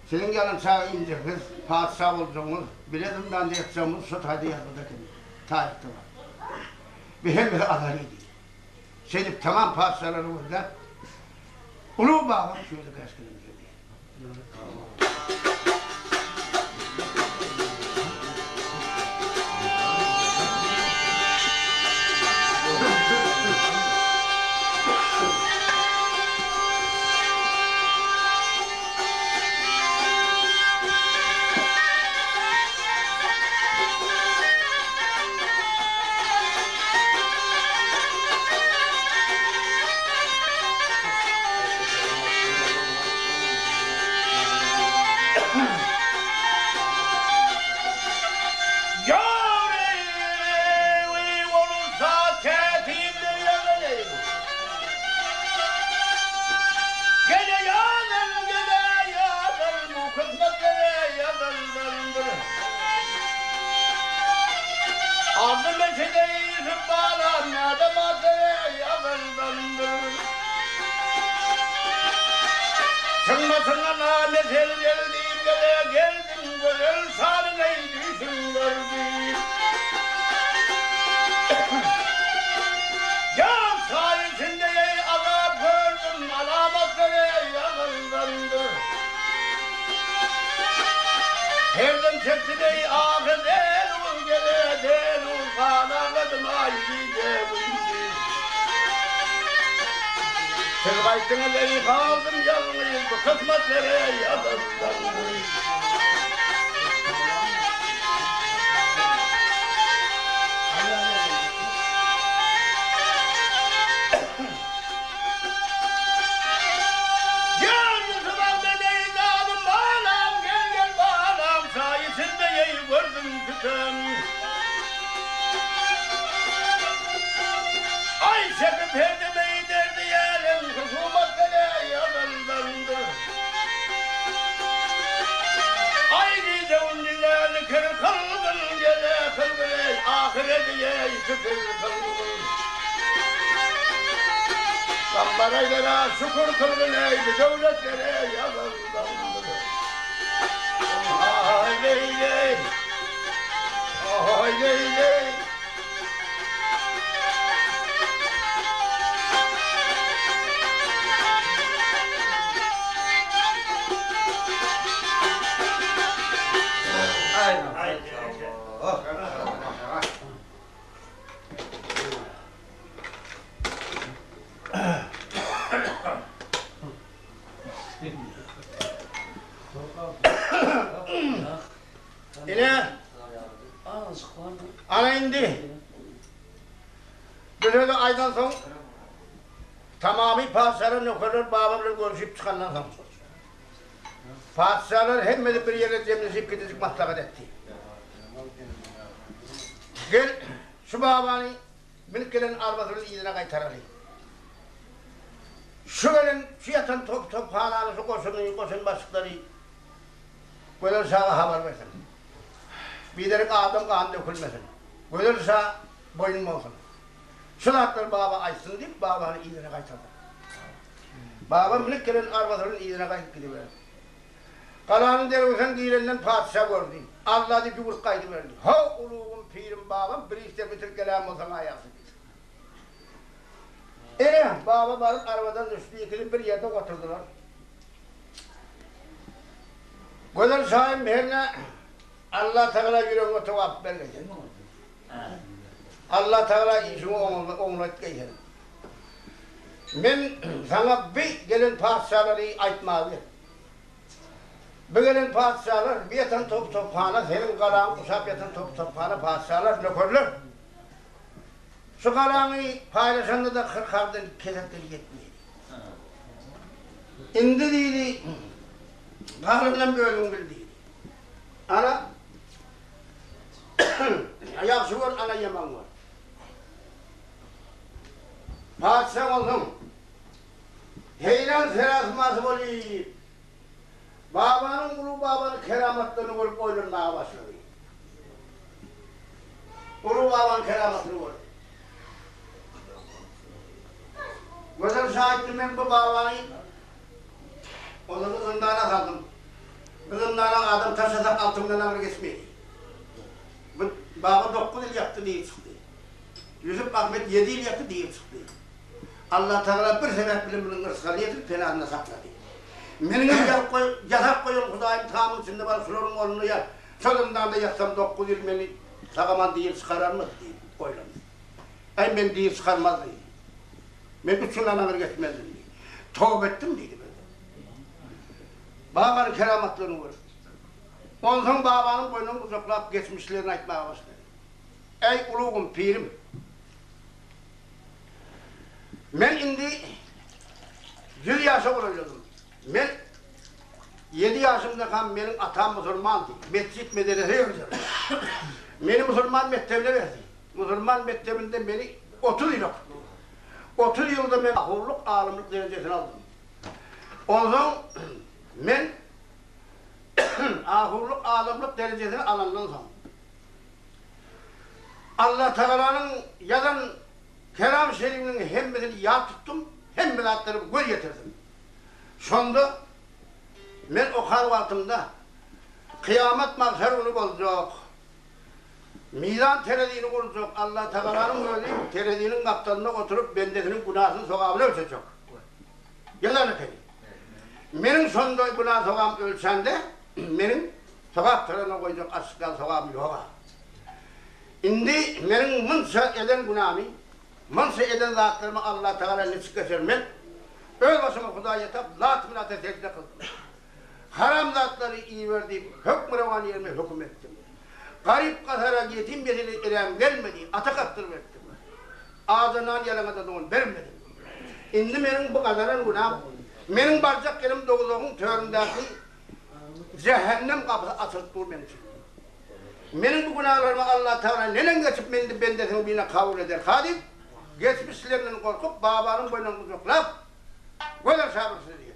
Senin yanın sağa indiriniz, padişah olacaksınız, bilezimden de yapacağımız şu tayda yazıdaki tarihte var. Bir hem de adaliydi. Senin tamam padişahlarımızda, ulu babam şöyle kaçkınım dedi. düşüp bağlanmadı madde yakındandır. Çıkmasına namet el geldiğim gele geldim gözel sarılayı düşün gördüm. Can sayesinde azap gördüm alamatları yakındandır. Herden çekti dey ahir delul gele delul kanağıdım aydice buydu. Siz kaçtınız ey kaldım yalnız bu kısmetlere yazıldım. Gel Yusuf Ahmet'e zalim bağlam gel gel bağlam sayesinde yayı gördüm tüten. Ayşe'mi perdemeyi derdi yerim husumetlere yazıldandı. Ayrıca ünlülerle kır kılgın gele kılgın ahire diye şükür kılgın. Kambaraylara şükür kılgın ey devletlere yazıldandı. Ay leyley, ay leyley. İle ana indi. Böyle de aydan sonra tamamı padişahların nökerler babamla görüşüp çıkandan sonra. Padişahlar hemmedi bir yere cemleşip gidecek maslahat etti. Gel şu babanı minik gelen arabasının iyiliğine kaytaralım. Şu gelen şu yatan top halanı şu koşun başlıkları böyle sağa haber versin. Bir derik adam kan dökülmesin. Böyle sağa boynum olsun. Şunatlar baba açsın deyip babanın iyiliğine kaytardı. Baba minik gelen arabasının iyiliğine kayıp gidiver. Kalanın dervişen giyilenden padişah gördü. Allah deyip yumruk kaydı verdi. Ha uluğum pirim babam bir işte bitir kelam olsan ayaksın. Baba varıp arabadan düştü ikili bir yerde oturdular. Gözül Şahin Bey'le Allah Teala yüreğine tevap vermeyecek. Allah Teala işimi onunla geçerim. Ben sana bir gelen padişahları aytmalı. Bu gelen padişahlar bir yatan top hana, senin kalan uşak yatan top hana padişahlar nökerler. Şu kalanı paylaşanda da kırkardan kesetleri yetmiyor. İndi deydi, kahrından bölüm bildi. Ana, yakşı var, ana yaman var. Padişah oldum. Heylan serasması olayım. Babanın ulu babanın keramatlarını görüp oynanmaya başladı. Ulu babanın keramatını görüp. Gözüm şahittim ben bu babanı. Onu zindana saldım. Zindana adam taşasak altımdan ağır geçmedi. Baba 9 yıl yattı diye çıktı. Yusuf Ahmet 7 yıl yattı diye çıktı. Allah Teala bir sebep biliminin ırskaliyeti fenahına sakladı. Benim yatak koyun Hudayım tamam içinde var florun oğlunu ya. Sözümden de yatsam 9 yıl beni sakaman değil çıkarar mı diye koylamış. Ay ben değil çıkarmaz diye. Ben üçünden ağır geçmezdim diye. Tövbe ettim dedi ben. Babanın keramatlarını görür. Ondan sonra babanın boynunu uzaklayıp geçmişlerini aytmaya başladı. Ey uluğum pirim. Ben indi 100 yaşa olacağım. Ben 7 yaşımda kan benim atam Müslümandı. Mescid medreseye götürdü. Beni Müslüman mektebine verdi. Müslüman mektebinde beni 30 yıl okuttu. 30 yılda ben ahurluk, alimlik derecesini aldım. Ondan ben ahurluk, alimlik derecesini alandan sonra Allah Teala'nın yazan Kelam Şerif'inin hemmesini yad tuttum, hem bilatlarımı göz getirdim. Sonda ben o halvatımda kıyamet mahşerunu olacak. Mizan terediğini kuracak. Allah Teala'nın öyle terediğinin kaptanına oturup bendesinin günahını sokağına ölçecek. Yalan efendim. Benim sonunda günah sokağım ölçen de benim sokak tarafına koyacak açıktan sokağım yok. Şimdi benim mınsa eden günahımı, mınsa eden zatlarımı Allah Teala nesik geçirmen, öyle başıma Hudaya tap, zatımın ateş secde kıldım. Haram zatları iyi verdiğim, hükmü revan yerime hüküm ettim. Garip katara yetim bezeli irem gelmedi, atak attırım ettim. Ağzından yalana da doğun vermedim. Şimdi benim bu kazaran günahım, benim barcak yerim doğduğum töründeki cehennem kapısı açılıp dur benim için. Benim bu günahlarımı Allah Teala neden geçip beni bendesini birine kabul eder? Hadim, geçmişlerinden korkup babanın boynuna kucaklap, böyle sabırsız diyor.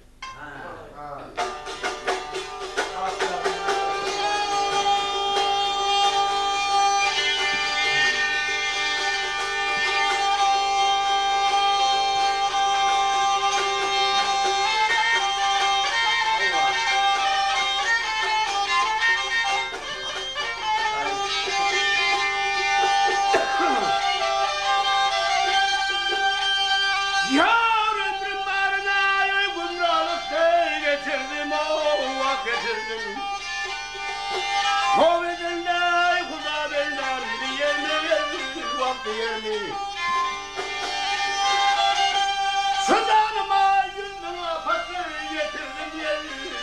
Sudanıma yüzüme fakir getirdim yer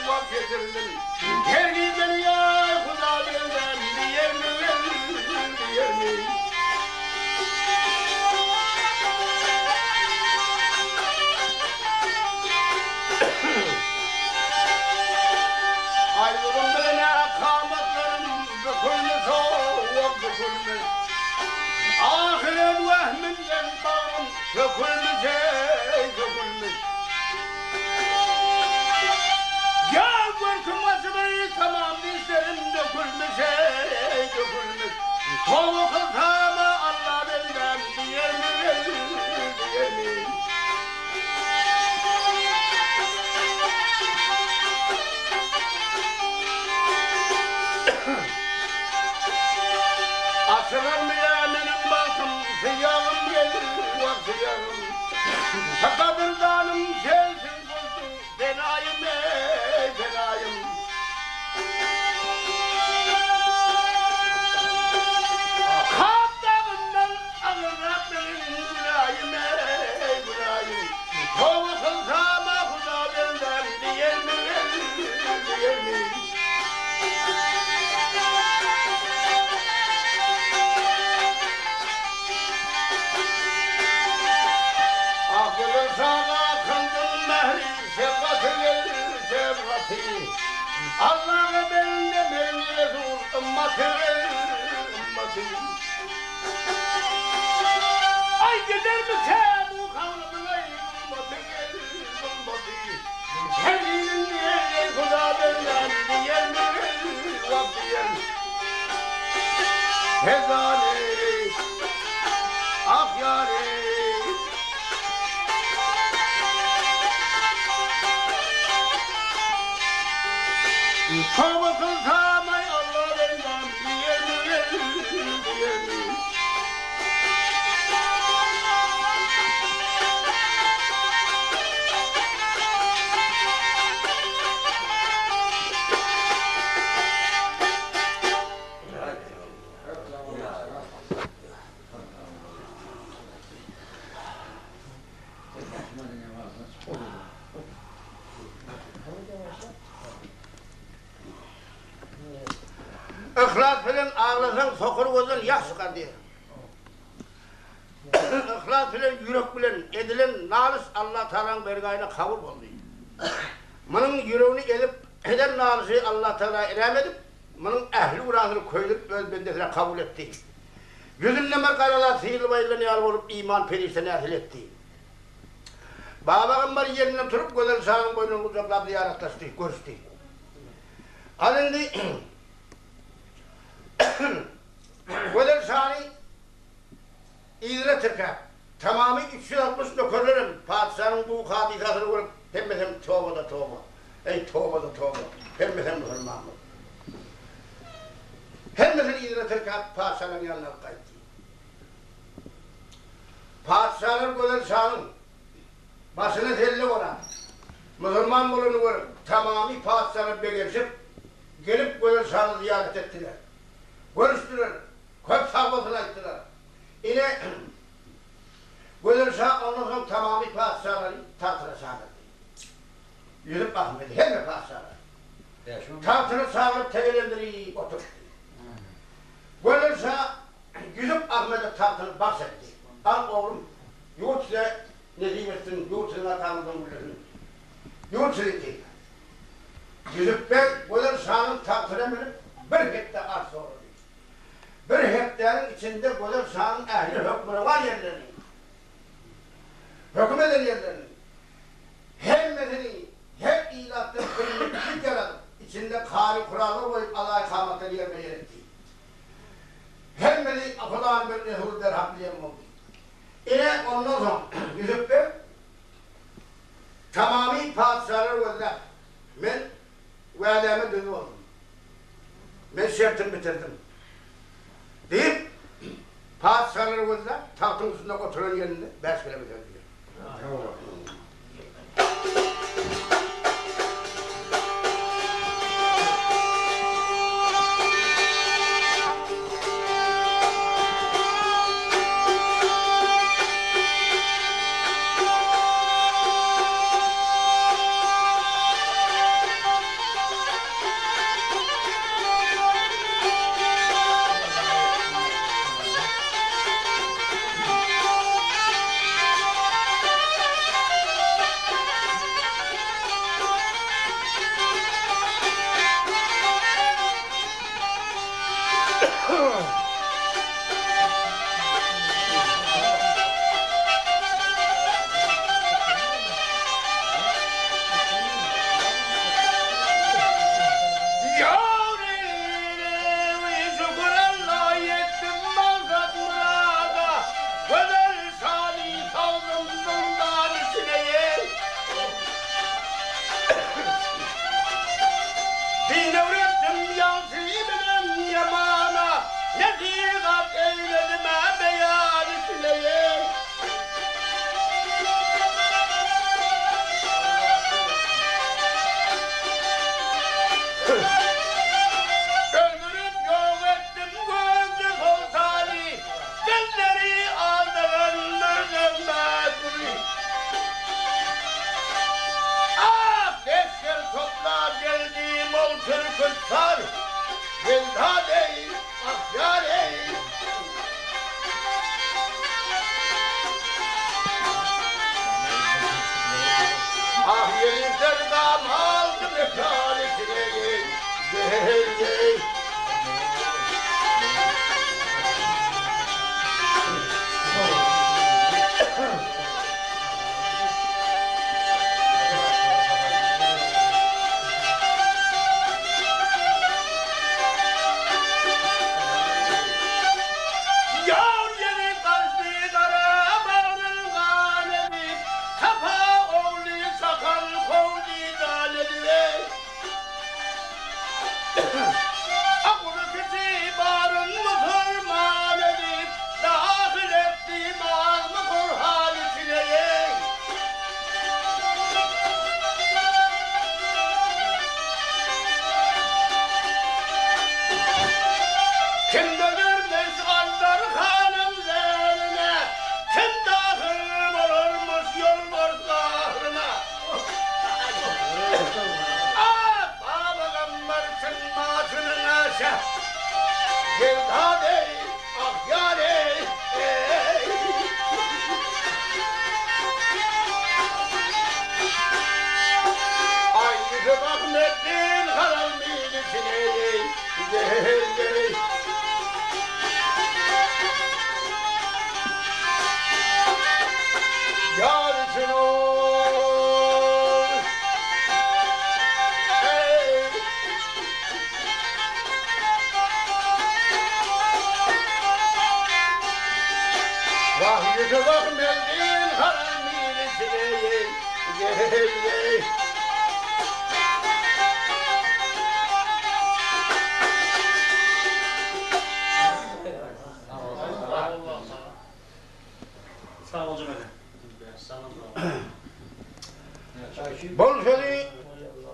vak getirdim. Her giden ya Huda benden diyer mi? Ayrılım bana kamatlarım dökülme soğuk dökülme. Ahiret vehminden bağım dökülme dökülme. Ya korkum vasıfayı tamam isterim dökülme dökülme. Soğuk kılsama Allah benden diyer mi? Asılır mı ya benim bakım, siyahım gelir var siyahım. Takadırdanım sensin koştum, fenayım fenayım. Kaptanımdan ağırlar benim günahım günahım. Soğuk kılsama Huda benden diyer mi? Sana kıldım mehri şefkati Allah'a ben de Resul ümmeti Ay gider mi sen bu kavramına ümmeti Sevdiğinin diye Huda benden diyer mi diyer Hezali ah yâri Kavga kılsamay Allah benden diyer mi? İhlas bilen ağlasan sokur gözün yaş çıkar diye. İhlas bilen yürek bilen edilen nalis Allah Teala'nın bergayına kabul oldu. Bunun yüreğini eden nalisi Allah Teala irem edip, bunun ehli uğrağını koyulup öz bendesine kabul etti. Yüzünle merkaralar sihirli bayıldan yar olup iman periştene ehil etti. Babağın var yerinden turup güzel sağın boynunu kucakladı yaratlaştı, görüştü. Alındı. Güzel sağını Türk'e tamamı 360 nökerlerim. Padişahın bu hadikasını vurup pembesem tövbe da tövbe. Ey tövbe da tövbe. Pembesem Müslümanım. Pembesem İdris Türk'e padişahın yanına kaydı. Padişahın Gözel Şah'ın başına telli olan Müslüman bulunu vurup tamamı padişahı begersip gelip Gözel Şah'ı ziyaret ettiler. Görüştüler. Köp sahbasını açtılar. Yine Gözel Şah ondan sonra tamamı padişahları tahtına sağladı. Yürüp Ahmet'i hem padişahları. Tahtına sağlayıp tevelendirip oturdu. Gözel Şah Yüzüp Ahmet'e tahtını bahsetti. Al oğlum, yurt size ne diyemezsin, yurt size atamızdan bilirsin. Yurt size değil. Yüzüp Bey, Gözel Şah'ın tahtına binip bir hektar arsa oldu. Bir hektarın içinde Gözel Şah'ın ehli hükmü var yerlerinin. Hüküm eden yerlerinin. Hem medeni, hem ilahtır, kıymetlik yaradım. İçinde kâri kurallar koyup Allah'a ikametleri yerine yer etti. Hem medeni, Allah'ın bir nehur derham diyem oldu. Yine ondan sonra Yüzüp Bey, tamamı padişahları gözler. Ben vademe dönü oldum. Ben şertimi bitirdim. Deyip padişahları gözler, tahtın üstünde oturan yerinde 5 kilometre diyor. Vahiyete bakmezdin haramini sileyim. Gel. Sağ ol Cemile. Sağ ol.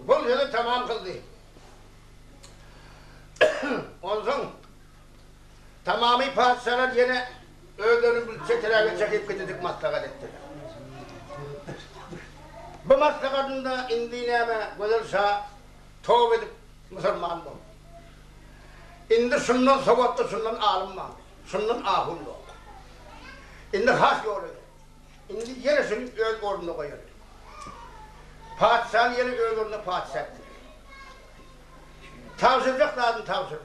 Bol sözü tamam kıldı. Ondan tamamı padişahlar yine öldürün çetelerle çekip gittik maslahat ettiler. Bu maslahatın da indiğine gelirse tövbe edip Müslüman oldu. İndi şundan soğuttu, şundan alınmadı, şundan ahullu. İndi has yolu. İndi yerisini öl ornuna koyuyor. Padişahın yeri öl ornuna padişahtır. Tavsıracak lazım tavsırdı.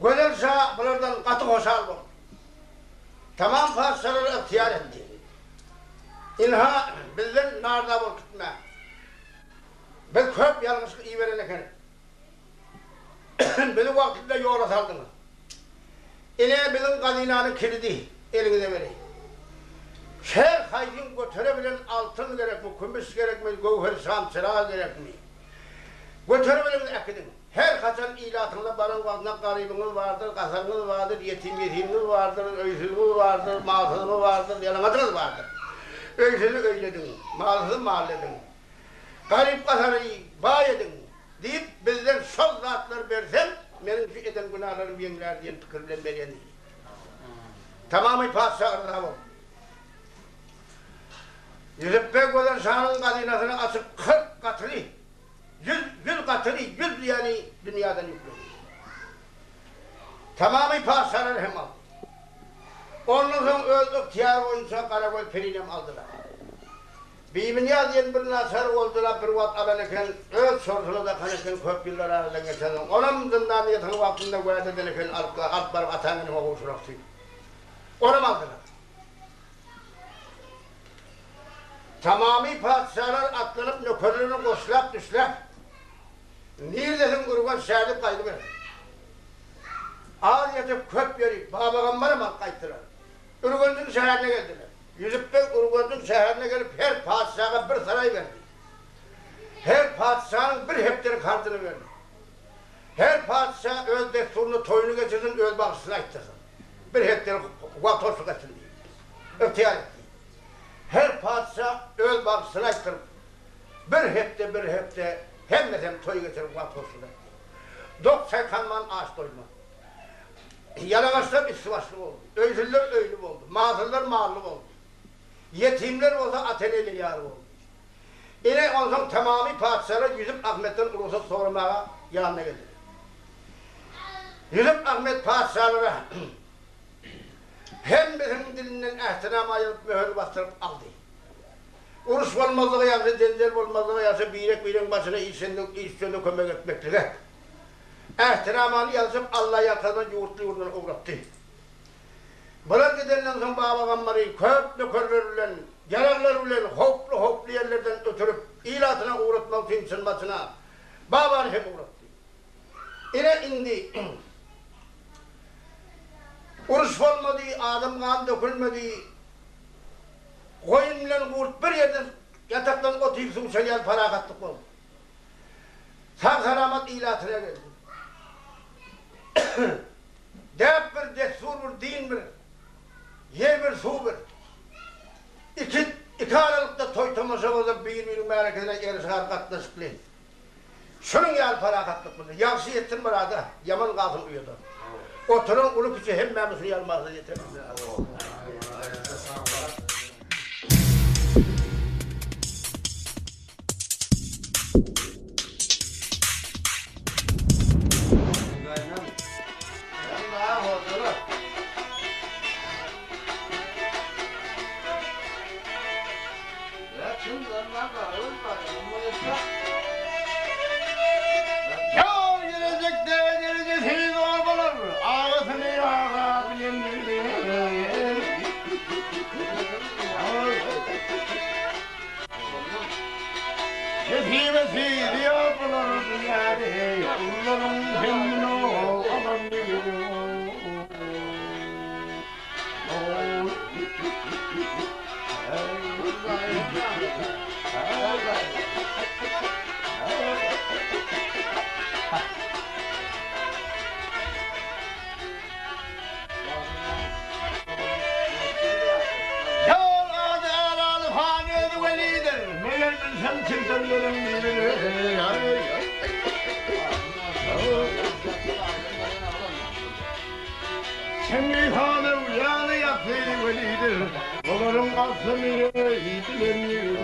Gelirse bunlardan katı hoşal oldu. Tamam padişahları ihtiyar etti. İnha bizden narda bol gitme. Biz köp yalnızlık iyi vereneken. Bizi vaktinde yoğura saldınız. İne bizim kadinanın kilidi elinize vereyim. Her haydin götürebilen altın gerek mi, gümüş gerek mi, gövher şam çırağı gerek mi? Götürebilen ekidin. Her kaçan ilatında barın vazına garibiniz vardır, kasarınız vardır, yetiminiz vardır, öysüzünüz vardır, mağsızınız vardır, yanımatınız vardır. Öysüzü öyledin, mağsızı mahalledin. Garip kasarı bağ edin deyip bizden sol zatlar versem, benim şu eden günahlarım yeniler diye fikirlen veriyen değil. Tamamı padişah rıza oldu. Yüzüp Bey olan şahının kadinasını açıp 40 katını, 100 katını, 100 yani dünyadan yükledi. Tamamı padişahlar hem aldı. Ondan sonra öldük, tiyar oyunca Karakol Perinem aldılar. Birbirine diyen bir nasar oldular, bir vat alanıken, öz sorsulu da kanıken köp yıllar aradan geçen. Onun zindanı yatan vaktinde koyat edilirken alt barıp atanını kovuşuraktıydı. Onu aldılar. Tamamı padişahlar atlanıp nökerlerini koşlap düşlap. Neredesin Urgan şehirde kaydı verir. Ağır yatıp köp yeri, babagambarı mı kaydılar. Urgan'ın şehrine geldiler. Yüzüp Bey Urgan'ın şehrine gelip her padişaha bir saray verdi. Her padişahın bir hektare kartını verdi. Her padişah öz desturunu, toyunu geçirsin, öz bakışını açtırsın. Bir hektare vatosu geçsin diye. İhtiyar etti. Her padişah öz bakışını açtırıp bir hepte hem toy geçirip vatosunu etti. 90 kanman ağaç doyma. Yalavaşlar istivaçlı oldu. Öylüler öylü oldu. Mağazırlar mağlup oldu. Yetimler olsa ateneyle yar oldu. Yine ondan tamamı padişahlar Yüzüp Ahmet'ten ulusa sormaya yanına geldi. Yüzüp Ahmet padişahlara hem bizim dilinden ehtiram ayırıp mühür bastırıp aldı. Uruş olmazlığı yazı, denzel olmazlığı yazı, birek başına işsizliğine kömek etmekle. Ehtiramını yazıp Allah yakasına yurtlu yurduna uğrattı. Bunlar gidenden sonra babagamları köp nökerler ulen, yararlar ulen, hoplu yerlerden ötürüp ilatına uğratmak için sınmasına babanı hep uğrattı. İne indi. Uruş olmadı, adam kan dökülmedi. Koyunla kurt bir yerden yataktan otuyup sumsayal parakatlık oldu. Sağ selamet ilatına geldi. Dep bir, destur bir, din bir, yer bir, su bir. İki aralıkta toy tomaşa oldu, bir memleketine erişe harikatlaşıklı. Şunun yal parakatlık buldu. Yakşı yettin burada, yaman kalsın uyudu. Oturun ulu küçü hem memnusunu yalmazdı yeter. Sen hane uyanı yaptığın velidir. Olurum aslını bilemiyorum.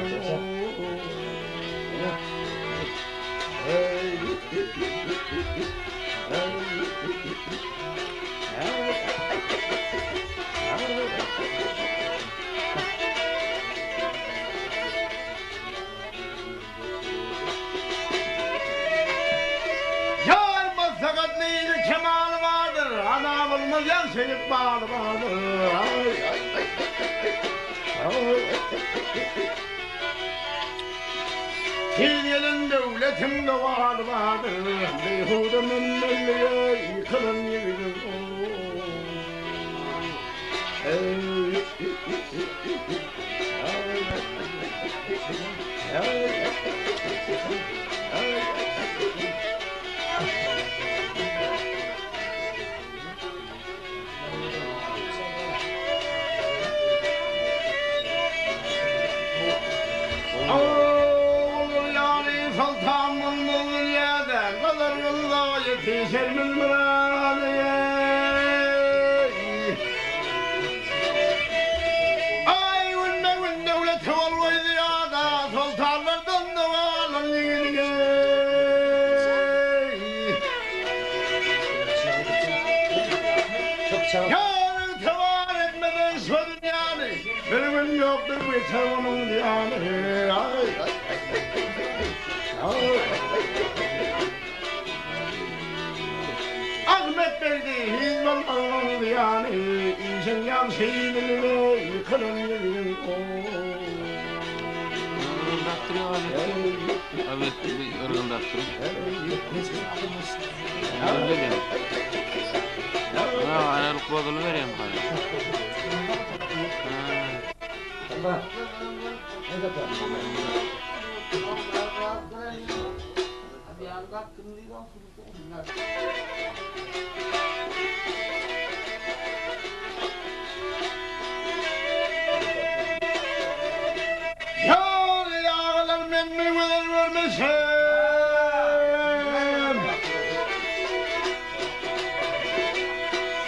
Kemal vardır, ana bulmaz yan şeylik bağlı vardır. Fil yelin devletim de vardır. Beyhudemin belliye yıkılın yürüdüm. Yetişir mülmüradiye. Ay günde öyle tuvalıydı ya da sultanlardan da varlan yigidine. Yarın tevar etmeden şu dünyanı ölümün yoktur bir tavanın diyanı. Ahmet verdi hizmet alındı yani İnsan yan şeylerine yıkılın yürüyün Irgındaktırıyor abi. Evet, bir ırgındaktırıyor. Öyle dedim. Ha, ayarlık kodunu vereyim bana. Allah. Ne kadar? Yar yağlar memmi vermesem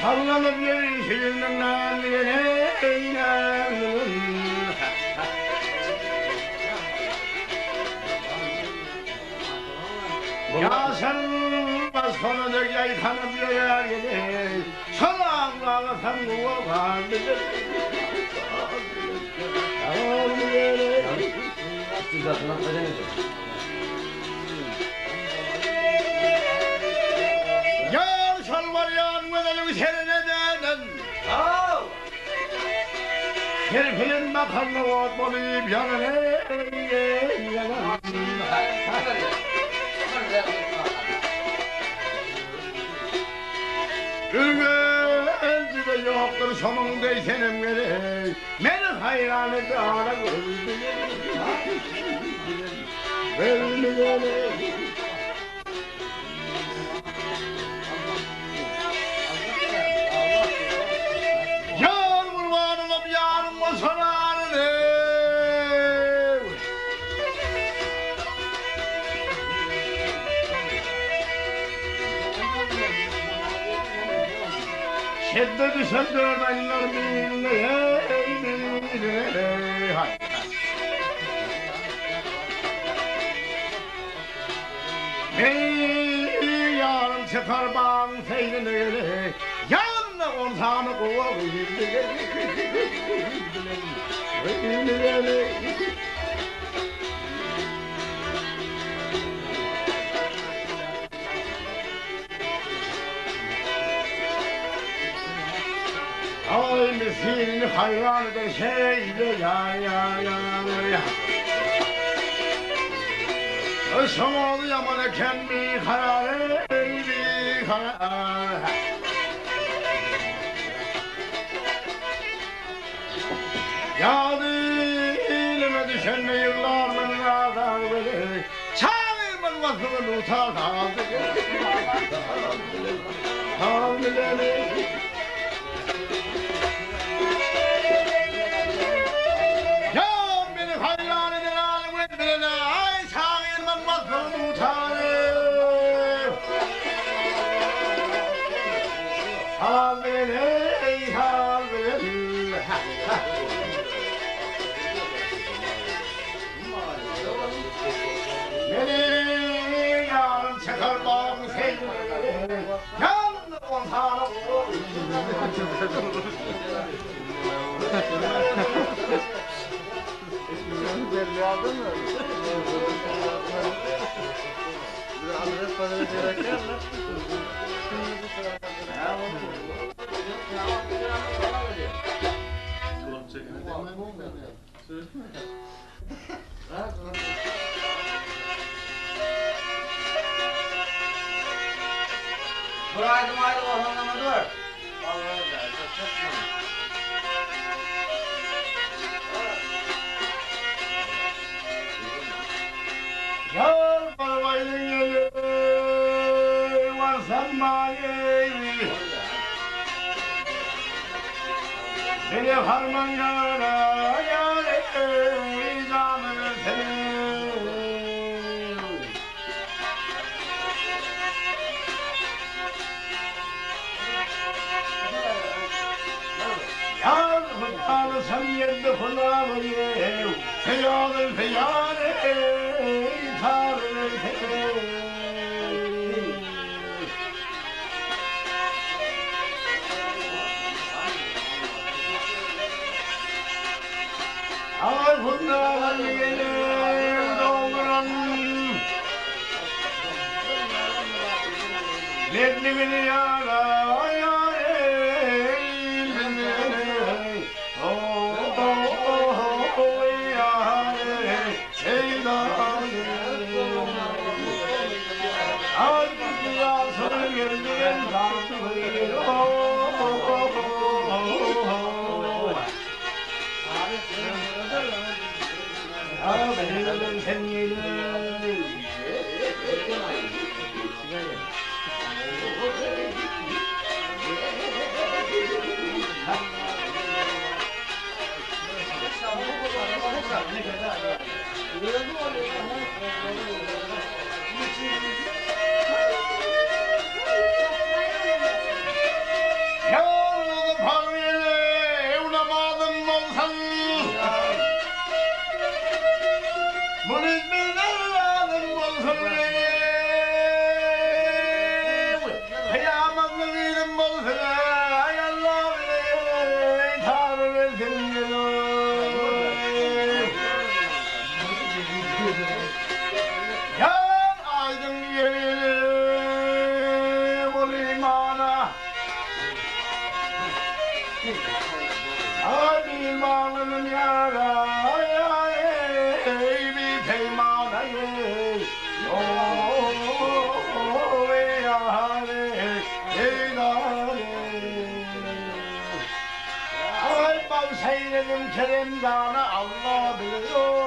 sallanıp yerin şeyinden ya sen basfana da yay kanıp yayar yedi salağına sen duvar bilir. Yar şalvar yanmadan üzerine deden Kirpinin makarna ot bulayıp yanına Ülgüncü de yoktur sonundaysenim gerek Beni hayran et ağla gözlü Yar kurbanım olup yarım o sonarını Şeddeti söndürmenler bilmeye Hey yarım çıkar bağın seyrine Yanına ortağını kovalıyım Ay misin hayran eder şeyle ya Ölsem oğlu yaman eken bir karar bir karar Ya dilime düşen ne yıllar mınlardan beri Çağırman vasfını utandan Amen. Yanında kontağını koy. Belli aldın mı? Bir adres falan verirken lan. Tuvalet çekin. Buraydı maydı orhanlama dur. Yar parvaydın yeri varsan mani. Beni harman yana yâre idamını seni. Yar hıttalı sen yerde kulağı yev. Feyyadın feyyare tarını seni. Ay bundan gelir dolduran Leblemini yara yare yare Ay bundan sonra geldiğin benim senin Yalnız parvele unamadım olsan Bunu bilmem lazım olsun Kıyametli değilim olsun Ay Allah bile Tanrı versin Yan aydın yerim ol imana Ay imanım yara bir peymanayı Ay bal seyredim keremdana Allah biliyor